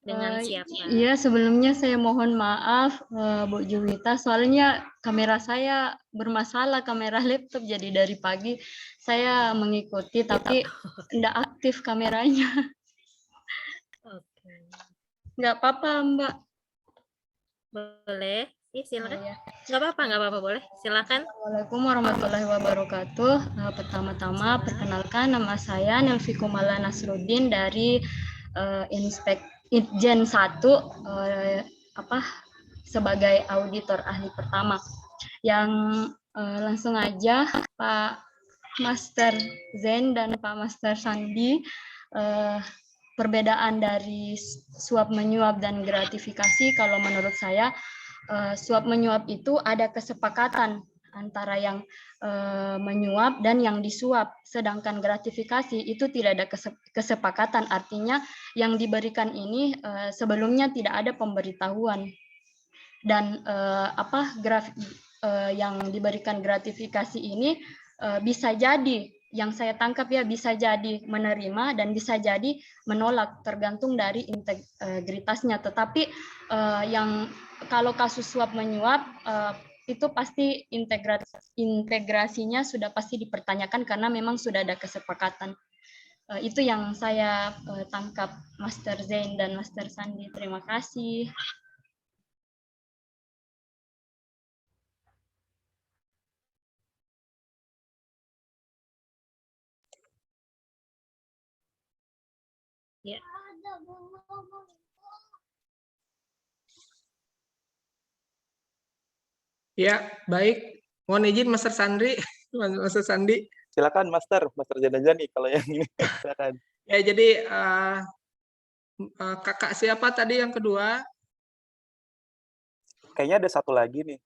dengan siapa. Iya, sebelumnya saya mohon maaf Bu Juwita, soalnya kamera saya bermasalah, kamera laptop, jadi dari pagi saya mengikuti tapi tidak aktif kameranya. Oke. Nggak apa-apa, Mbak. Boleh? Silakan. Ya. Nggak apa-apa, boleh. Silakan. Assalamualaikum warahmatullahi wabarakatuh. Pertama-tama, perkenalkan nama saya Nelvi Kumala Nasruddin dari Itjen 1 sebagai auditor ahli pertama. Yang langsung aja Pak Master Zen dan Pak Master Sandi, perbedaan dari suap menyuap dan gratifikasi kalau menurut saya suap menyuap itu ada kesepakatan antara yang menyuap dan yang disuap, sedangkan gratifikasi itu tidak ada kesepakatan, artinya yang diberikan ini sebelumnya tidak ada pemberitahuan, dan yang diberikan gratifikasi ini bisa jadi, yang saya tangkap ya, bisa jadi menerima dan bisa jadi menolak, tergantung dari integritasnya. Tetapi yang kalau kasus suap menyuap itu pasti integrasinya sudah pasti dipertanyakan karena memang sudah ada kesepakatan. Itu yang saya tangkap, Master Zain dan Master Sandi. Terima kasih. Ya. Ya, baik. Mohon izin Master Sandri, Master Sandi. Silakan Master Zain aja nih kalau yang ini. Silakan. Ya, jadi kakak siapa tadi yang kedua? Kayaknya ada satu lagi nih.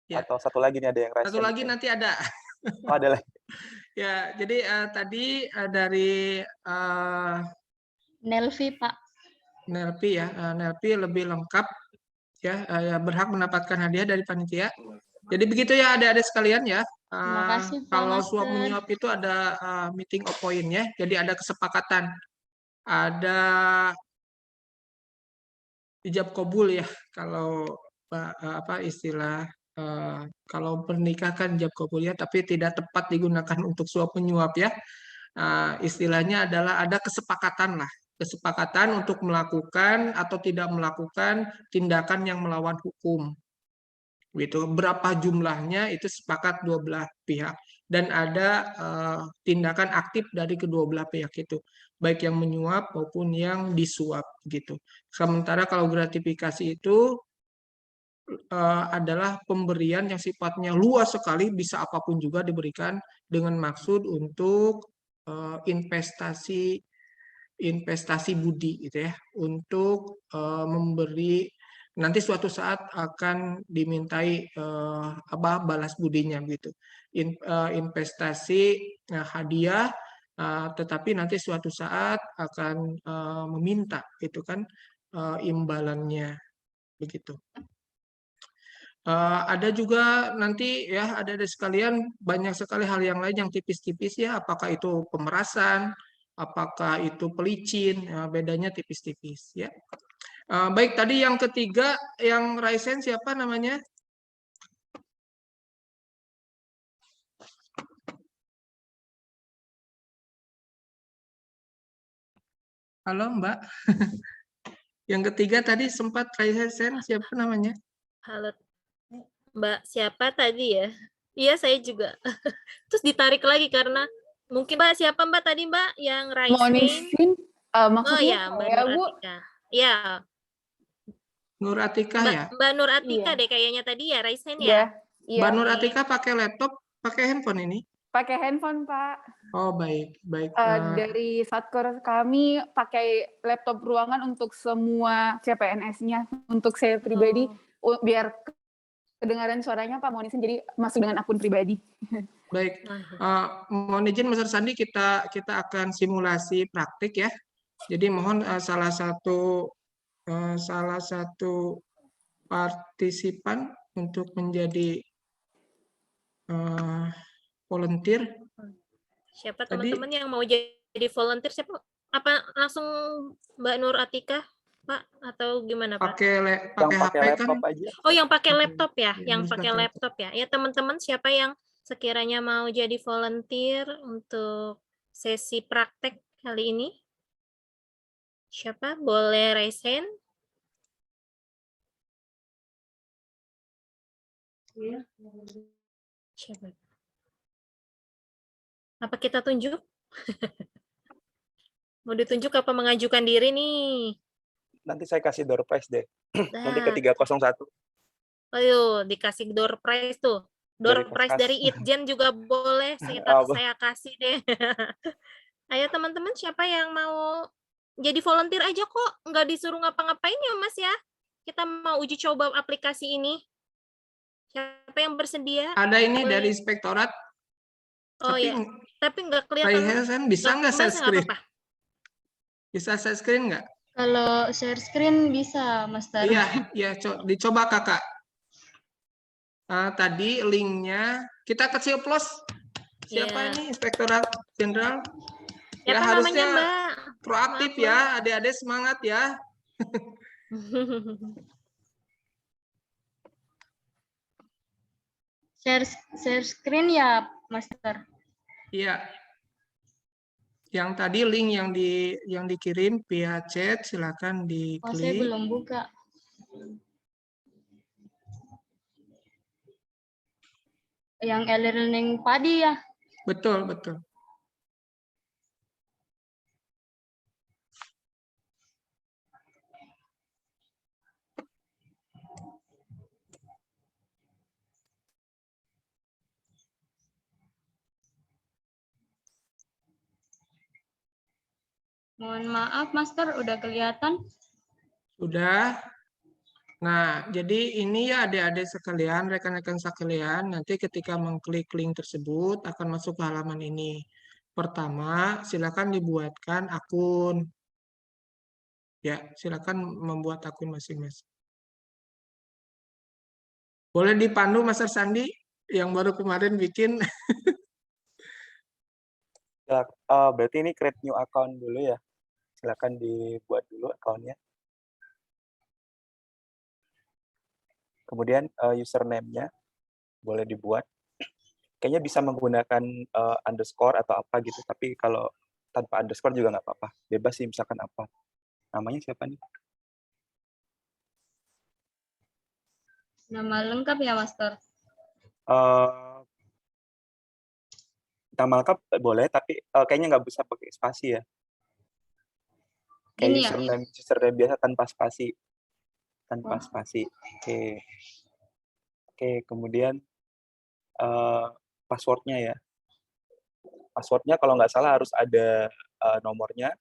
Ya. Atau satu lagi nih ada yang Satu lagi nanti ada. Oh, ada lagi. Ya, jadi tadi dari Nelvi, Pak. Nelvi ya, Nelvi lebih lengkap ya, berhak mendapatkan hadiah dari panitia. Jadi begitu ya adik-adik sekalian ya. Terima kasih, Pak Kalau Master. suap menyuap itu ada meeting of point ya. Jadi ada kesepakatan, ada ijab kabul ya. Kalau istilah kalau pernikah kan ijab kabul ya, tapi tidak tepat digunakan untuk suap menyuap ya. Istilahnya adalah ada kesepakatan lah. Kesepakatan untuk melakukan atau tidak melakukan tindakan yang melawan hukum. Gitu. Berapa jumlahnya itu sepakat dua belah pihak. Dan ada tindakan aktif dari kedua belah pihak itu. Baik yang menyuap maupun yang disuap. Gitu. Sementara kalau gratifikasi itu adalah pemberian yang sifatnya luas sekali, bisa apapun juga diberikan dengan maksud untuk investasi budi gitu ya, untuk memberi nanti suatu saat akan dimintai balas budinya gitu. Investasi hadiah, tetapi nanti suatu saat akan meminta gitu kan imbalannya begitu. Ada juga nanti ya ada sekalian banyak sekali hal yang lain yang tipis-tipis ya, apakah itu pemerasan, apakah itu pelicin, ya, bedanya tipis-tipis ya. Baik, tadi yang ketiga yang Raisen siapa namanya? Halo Mbak. Yang ketiga tadi sempat Raisen siapa namanya? Halo, Mbak siapa tadi ya? Iya, saya juga. Terus ditarik lagi karena mungkin Mbak siapa Mbak tadi Mbak yang Raisen? Monisin, Oh maksudnya ya, Mbak saya, Nur Bu. Atika. Ya, Nur Atika ya? Mbak Nur Atika Iya. deh kayaknya tadi ya, Raisen Iya, ya? iya. Mbak Nur Atika pakai laptop, pakai handphone ini? Pakai handphone, Pak. Oh baik, baik. Dari Satker kami pakai laptop ruangan untuk semua CPNS-nya. Untuk saya pribadi, biar kedengaran suaranya Pak Monisin, jadi masuk dengan akun pribadi. Baik, mohon izin Mas Sandi, kita akan simulasi praktik ya. Jadi mohon salah satu partisipan untuk menjadi volunteer. Siapa teman-teman yang mau jadi volunteer? Siapa? Apa langsung Mbak Nur Atika, Pak? Atau gimana Pak? Pakai HP kan? aja. Oh, yang pakai laptop ya? Ya, Yang pakai laptop ya? Ya teman-teman siapa yang sekiranya mau jadi volunteer untuk sesi praktek kali ini? Siapa? Boleh raise hand? Siapa? Apa kita tunjuk? Mau ditunjuk apa mengajukan diri nih? Nanti saya kasih door prize deh. Nanti ke Dah, 301 ayo dikasih door prize tuh. Door dari prize Kaskas. dari Itjen juga boleh, Apa? saya kasih deh. Ayo teman-teman, siapa yang mau jadi volunteer aja kok, nggak disuruh ngapa-ngapain ya Mas ya. Kita mau uji coba aplikasi ini. Siapa yang bersedia? Ada ini Boleh. dari inspektorat, Oh tapi ya, tapi nggak Raisa kelihatan bisa nggak saya gambarnya, nggak screen? apa-apa. Bisa saya screen nggak? Kalau share screen bisa, Master. Iya, dicoba kakak. Tadi linknya kita kecil plus. Siapa Iya. ini Inspektorat Jenderal? Ya Siapa namanya harusnya Mbak? proaktif Maaf, ya, adik-adik semangat ya. Share screen ya, Master. Iya. Yang tadi link yang dikirim via chat silakan Oh, saya diklik. belum buka. Yang e-learning padi ya. Betul, betul. Mohon maaf, Master, udah kelihatan? Sudah. Nah, jadi ini ya adik-adik sekalian, rekan-rekan sekalian, nanti ketika mengklik link tersebut akan masuk ke halaman ini. Pertama, silakan dibuatkan akun. Ya, silakan membuat akun masing-masing. Boleh dipandu Mas Sandi yang baru kemarin bikin. Ya, berarti ini create new account dulu ya. Silakan dibuat dulu akunnya. Kemudian username-nya boleh dibuat. Kayaknya bisa menggunakan underscore atau apa gitu, tapi kalau tanpa underscore juga nggak apa-apa. Bebas sih, misalkan apa. Namanya siapa nih? Nama lengkap ya, Master? Nama lengkap boleh, tapi kayaknya nggak bisa pakai spasi ya. Kayak Ini ya? username biasa tanpa spasi. Tanpa spasi. Oke, kemudian passwordnya ya. Passwordnya kalau nggak salah harus ada nomornya,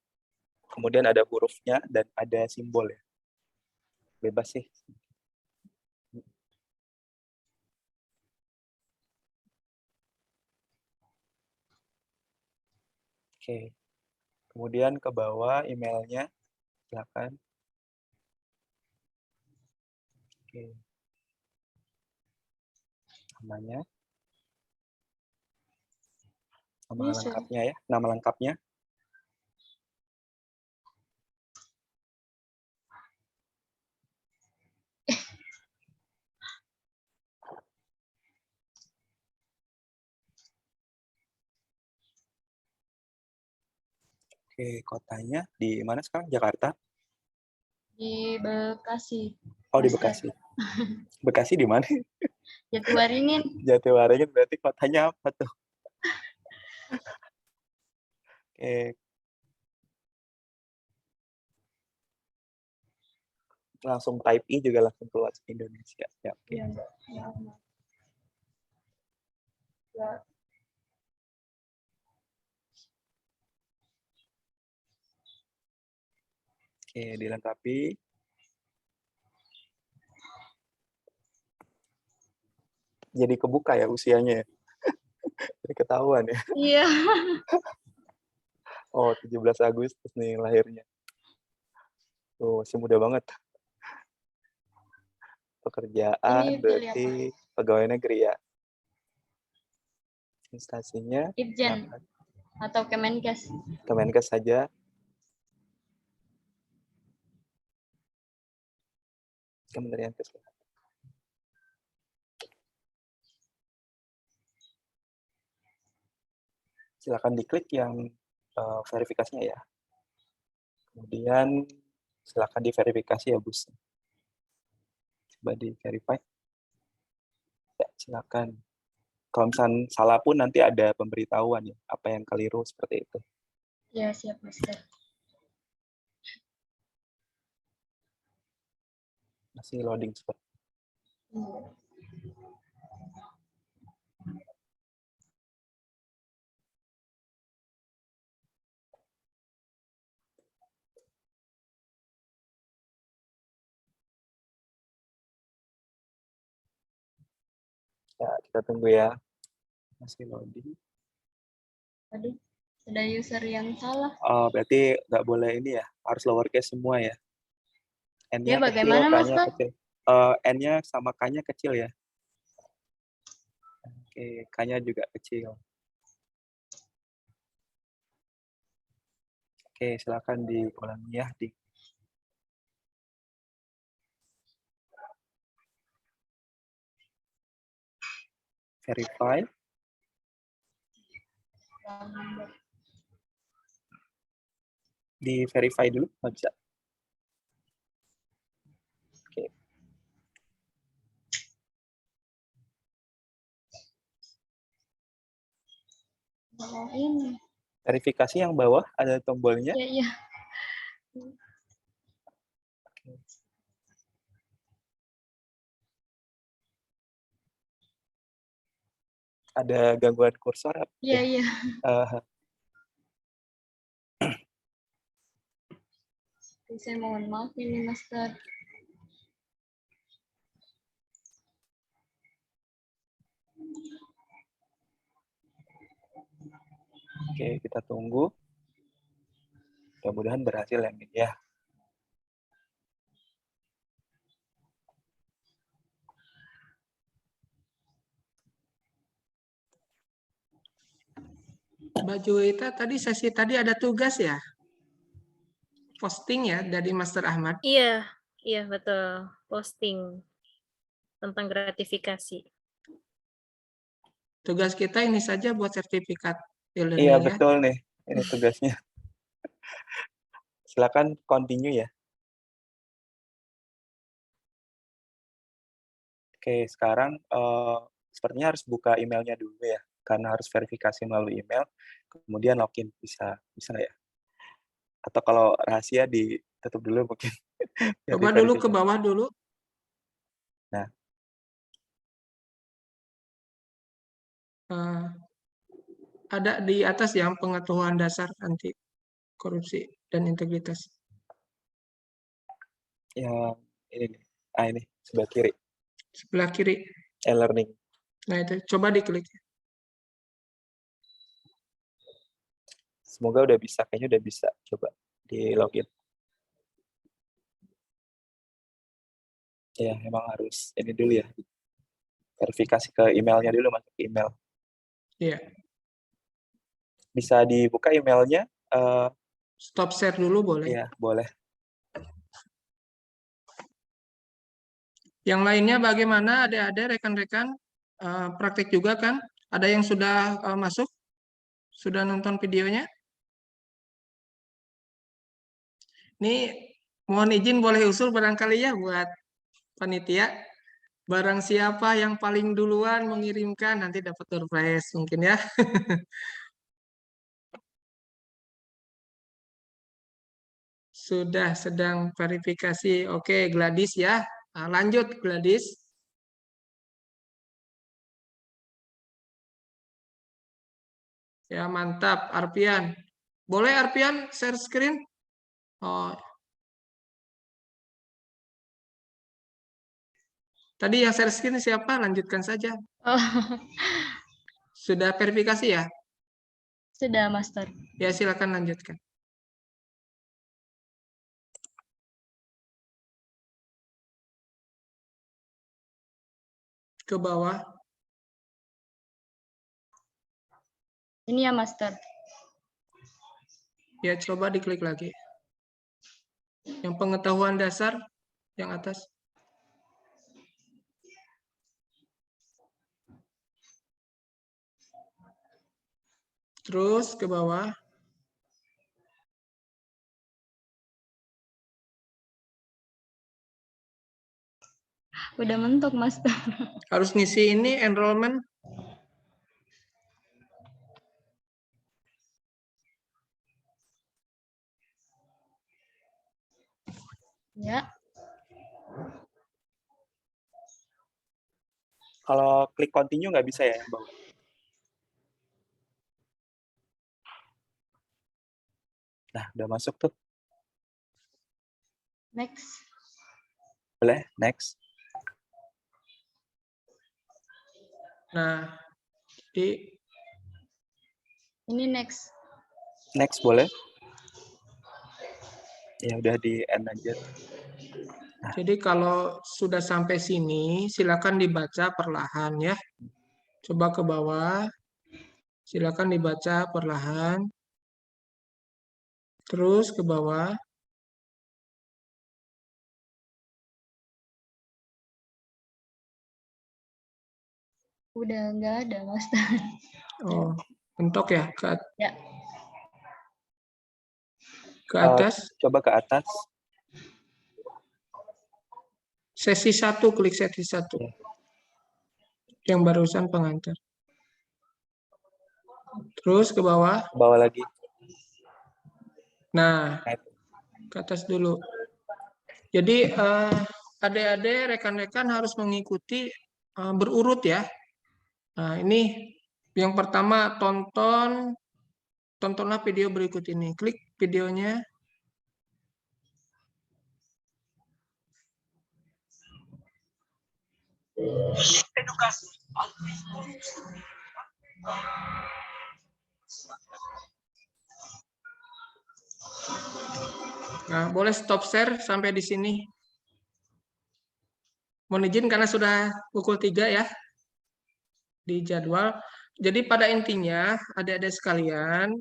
kemudian ada hurufnya, dan ada simbol ya. Bebas sih. Oke. Kemudian ke bawah emailnya, silakan. Oke. Namanya. Nama lengkapnya ya, nama lengkapnya. Oke, kotanya di mana sekarang? Jakarta? Di Bekasi. Oh, di Master. Bekasi. Bekasi di mana? Jatiwaringin. Jatiwaringin berarti kotanya apa tuh? Oke. Langsung type I juga langsung keluar Indonesia. Ya, oke. Ya. Ya. Oke, dilengkapi. Jadi kebuka ya usianya ya. Jadi ketahuan ya. Iya. Oh, 17 Agustus nih lahirnya. Tuh, masih muda banget. Pekerjaan Ini berarti pegawai negeri ya. Instansinya Itjen atau Kemenkes. Kemenkes saja. Kementerian Kesehatan. Silakan diklik yang verifikasinya ya. Kemudian silakan diverifikasi ya, Bus. Coba di verify. Ya. Silakan. Kalau misalnya salah pun nanti ada pemberitahuan ya, apa yang keliru seperti itu. Ya, siap, Master. Masih loading seperti. Ya, kita tunggu ya. Masih loading. Aduh, ada user yang salah. Oh, berarti nggak boleh ini ya, harus lowercase semua ya. N-nya Ya, kecil, bagaimana, K-nya Master? kecil. N-nya sama K-nya kecil ya. Oke, K-nya juga kecil. Oke, silakan diulangi ya. Verify. Di verify dulu, nggak bisa. Oke. Oh, ini. Verifikasi yang bawah ada tombolnya. Iya, iya. Ada gangguan kursor. Iya, iya. Saya mohon maaf ini, Master. Oke, kita tunggu. Mudah-mudahan berhasil yang ini ya. Mbak Juwita, tadi sesi tadi ada tugas ya? Posting ya dari Master Ahmad. Iya, iya betul. Posting tentang gratifikasi. Tugas kita ini saja buat sertifikat e-learning Iya, ya. betul nih. Ini tugasnya. Silakan continue ya. Oke, sekarang sepertinya harus buka emailnya dulu ya, karena harus verifikasi melalui email, kemudian login bisa nggak ya? Atau kalau rahasia ditutup dulu mungkin. Coba dulu ke bawah dulu. Nah. Ada di atas yang pengetahuan dasar anti korupsi dan integritas. Yang ini nih. Ini sebelah kiri. Sebelah kiri. E-learning. Nah itu, coba diklik. Semoga udah bisa, kayaknya udah bisa. Coba di login. Ya, memang harus ini dulu ya. Verifikasi ke emailnya dulu, masuk ke email. Iya. Bisa dibuka emailnya. Stop share dulu boleh. Iya, boleh. Yang lainnya bagaimana adik-adik, rekan-rekan? Praktik juga kan? Ada yang sudah masuk? Sudah nonton videonya? Ini mohon izin boleh usul barangkali ya buat panitia. Barang siapa yang paling duluan mengirimkan nanti dapat door prize mungkin ya. Sudah sedang verifikasi. Oke, Gladys ya. Nah, lanjut Gladys. Ya, mantap Arpian. Boleh Arpian share screen? Oh. Tadi yang share screen siapa? Lanjutkan saja. Sudah verifikasi ya? Sudah, Master. Ya, silakan lanjutkan. Ke bawah. Ini ya, Master. Ya, coba diklik lagi. Yang pengetahuan dasar, yang atas. Terus ke bawah. Udah mentok, Master. Harus ngisi ini enrollment. Ya. Kalau klik continue nggak bisa ya yang bawah? Nah, udah masuk tuh. Next. Boleh, next. Nah, jadi Ini next. Next boleh. Ya udah di end aja. jadi kalau sudah sampai sini, silakan dibaca perlahan ya. Coba ke bawah. Silakan dibaca perlahan. Terus ke bawah. Udah nggak ada, Master. Oh, mentok ya Ya. ke atas. Coba ke atas. Sesi 1, klik sesi 1. Yang barusan pengantar. Terus ke bawah. Ke bawah lagi. Nah, ke atas dulu. Jadi adik-adik, rekan-rekan harus mengikuti berurut ya. Nah, ini yang pertama tontonlah video berikut ini. Klik videonya. Nah, boleh stop share sampai di sini. Mohon izin karena sudah pukul 3 ya di jadwal. Jadi pada intinya adik-adik sekalian,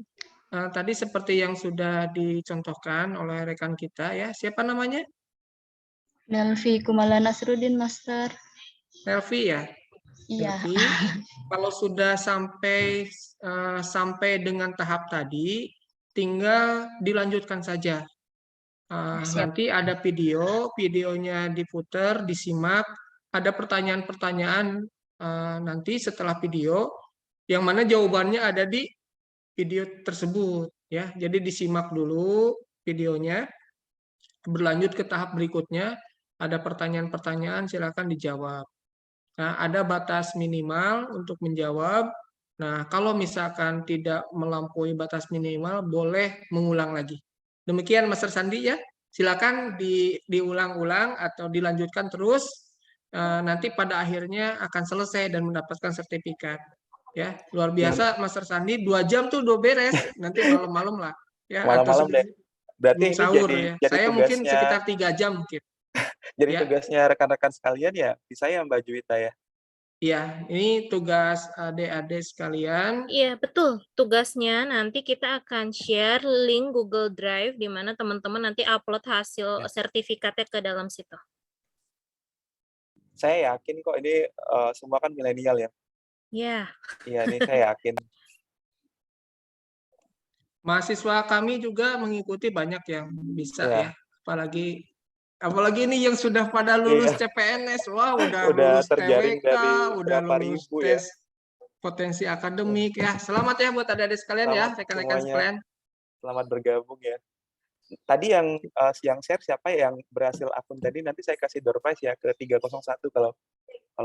tadi seperti yang sudah dicontohkan oleh rekan kita ya. Siapa namanya? Nelvi Kumala Nasruddin, Master. Nelvi ya? Iya. Nelvi, kalau sudah sampai dengan tahap tadi, tinggal dilanjutkan saja. Nanti ada videonya diputar, disimak, ada pertanyaan-pertanyaan nanti setelah video, yang mana jawabannya ada di video tersebut ya. Jadi disimak dulu videonya, berlanjut ke tahap berikutnya, ada pertanyaan-pertanyaan silakan dijawab. Nah, ada batas minimal untuk menjawab. Nah, kalau misalkan tidak melampaui batas minimal, boleh mengulang lagi. Demikian Master Sandi ya. Silakan diulang-ulang atau dilanjutkan terus. Nanti pada akhirnya akan selesai dan mendapatkan sertifikat. Ya, luar biasa Master Sandi, 2 jam tuh udah beres. Nanti malam-malam lah. Ya, Malam-malam deh. Berarti ini sahur ya. jadi Saya mungkin tugasnya, sekitar 3 jam mungkin. jadi Ya. tugasnya rekan-rekan sekalian ya, bisa ya Mbak Juwita ya? Iya, ini tugas adik-adik sekalian. Iya, betul. Tugasnya nanti kita akan share link Google Drive di mana teman-teman nanti upload hasil sertifikatnya ke dalam situ. Saya yakin kok ini semua kan milenial ya. Ya. Iya, ini saya yakin. Mahasiswa kami juga mengikuti banyak yang bisa Iya. ya. Apalagi ini yang sudah pada lulus CPNS. Wah, udah lulus terjaring TWK, dari udah berapa lulus ribu ya. tes potensi akademik ya. Selamat ya buat adik-adik sekalian ya, Selamat rekan-rekan semuanya. sekalian. Selamat bergabung ya. Tadi yang share siapa yang berhasil akun tadi, nanti saya kasih door prize ya ke 301 kalau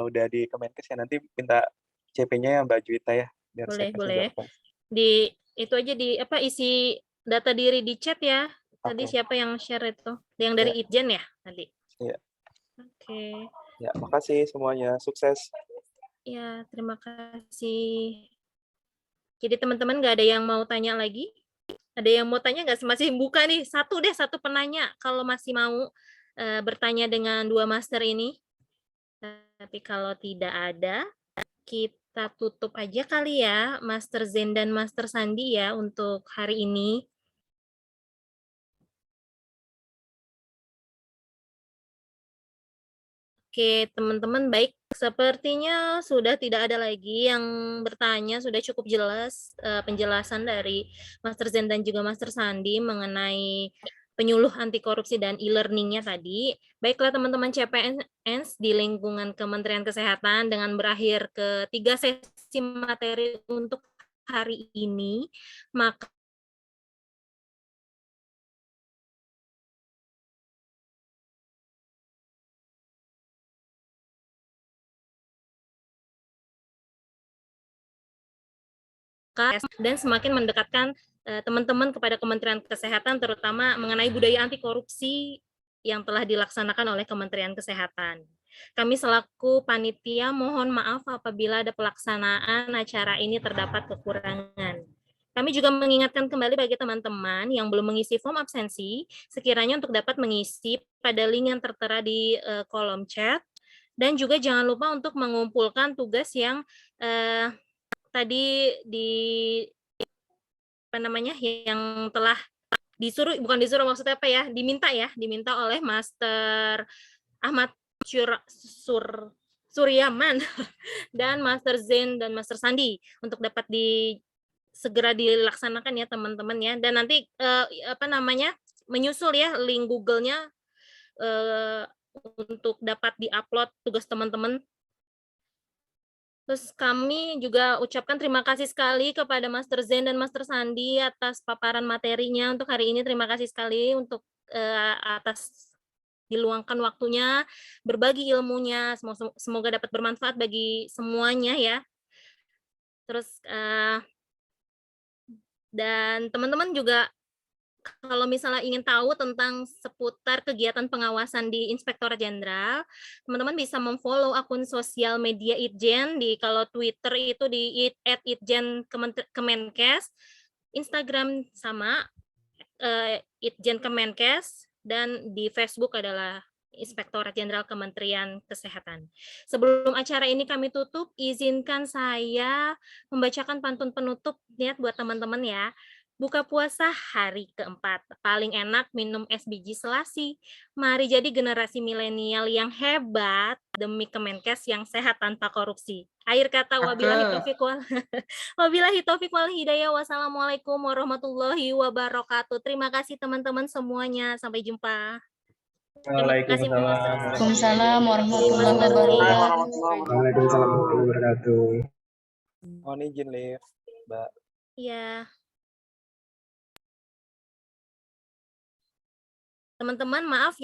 udah di Kemenkes ya, nanti minta CP-nya ya Mbak Juwita ya biar saya kasih Boleh. door prize. Itu aja isi data diri di chat ya. Tadi siapa yang share itu? Yang dari Itjen ya tadi? Iya. Oke. Ya, makasih semuanya. Sukses. Ya, terima kasih. Jadi teman-teman nggak ada yang mau tanya lagi? Ada yang mau tanya nggak? Masih buka nih. Satu penanya kalau masih mau bertanya dengan 2 master ini. Tapi kalau tidak ada, kita tutup aja kali ya, Master Zen dan Master Sandi ya untuk hari ini. Oke, teman-teman, baik. Sepertinya sudah tidak ada lagi yang bertanya, sudah cukup jelas penjelasan dari Master Zen dan juga Master Sandi mengenai penyuluh anti korupsi dan e-learningnya tadi. Baiklah teman-teman CPNS di lingkungan Kementerian Kesehatan, dengan berakhir ketiga sesi materi untuk hari ini, maka dan semakin mendekatkan teman-teman kepada Kementerian Kesehatan, terutama mengenai budaya anti korupsi yang telah dilaksanakan oleh Kementerian Kesehatan. Kami selaku panitia mohon maaf apabila ada pelaksanaan acara ini terdapat kekurangan. Kami juga mengingatkan kembali bagi teman-teman yang belum mengisi form absensi, sekiranya untuk dapat mengisi pada link yang tertera di kolom chat, dan juga jangan lupa untuk mengumpulkan tugas yang tadi yang telah diminta oleh Master Ahmad Suryaman dan Master Zain dan Master Sandi untuk dapat segera dilaksanakan ya teman-teman ya. Dan nanti menyusul ya link Google-nya untuk dapat diupload tugas teman-teman. Terus kami juga ucapkan terima kasih sekali kepada Master Zain dan Master Sandi atas paparan materinya untuk hari ini. Terima kasih sekali untuk atas diluangkan waktunya, berbagi ilmunya. Semoga dapat bermanfaat bagi semuanya ya. Terus dan teman-teman juga kalau misalnya ingin tahu tentang seputar kegiatan pengawasan di Inspektorat Jenderal, teman-teman bisa memfollow akun sosial media Itjen, kalau Twitter itu di @itjen Kemenkes, Instagram sama Itjen Kemenkes, dan di Facebook adalah Inspektorat Jenderal Kementerian Kesehatan. Sebelum acara ini kami tutup, izinkan saya membacakan pantun penutup niat buat teman-teman ya. Buka puasa hari keempat, paling enak minum es biji selasi. Mari jadi generasi milenial yang hebat demi Kemenkes yang sehat tanpa korupsi. Akhir kata, wabillahi taufiq wal hidayah. Wassalamualaikum warahmatullahi wabarakatuh. Terima kasih teman-teman semuanya. Sampai jumpa. Waalaikumsalam warahmatullahi wabarakatuh. Waalaikumsalam warahmatullahi wabarakatuh. Mohon izin, Liv, Mbak. Iya. Teman-teman, maaf yang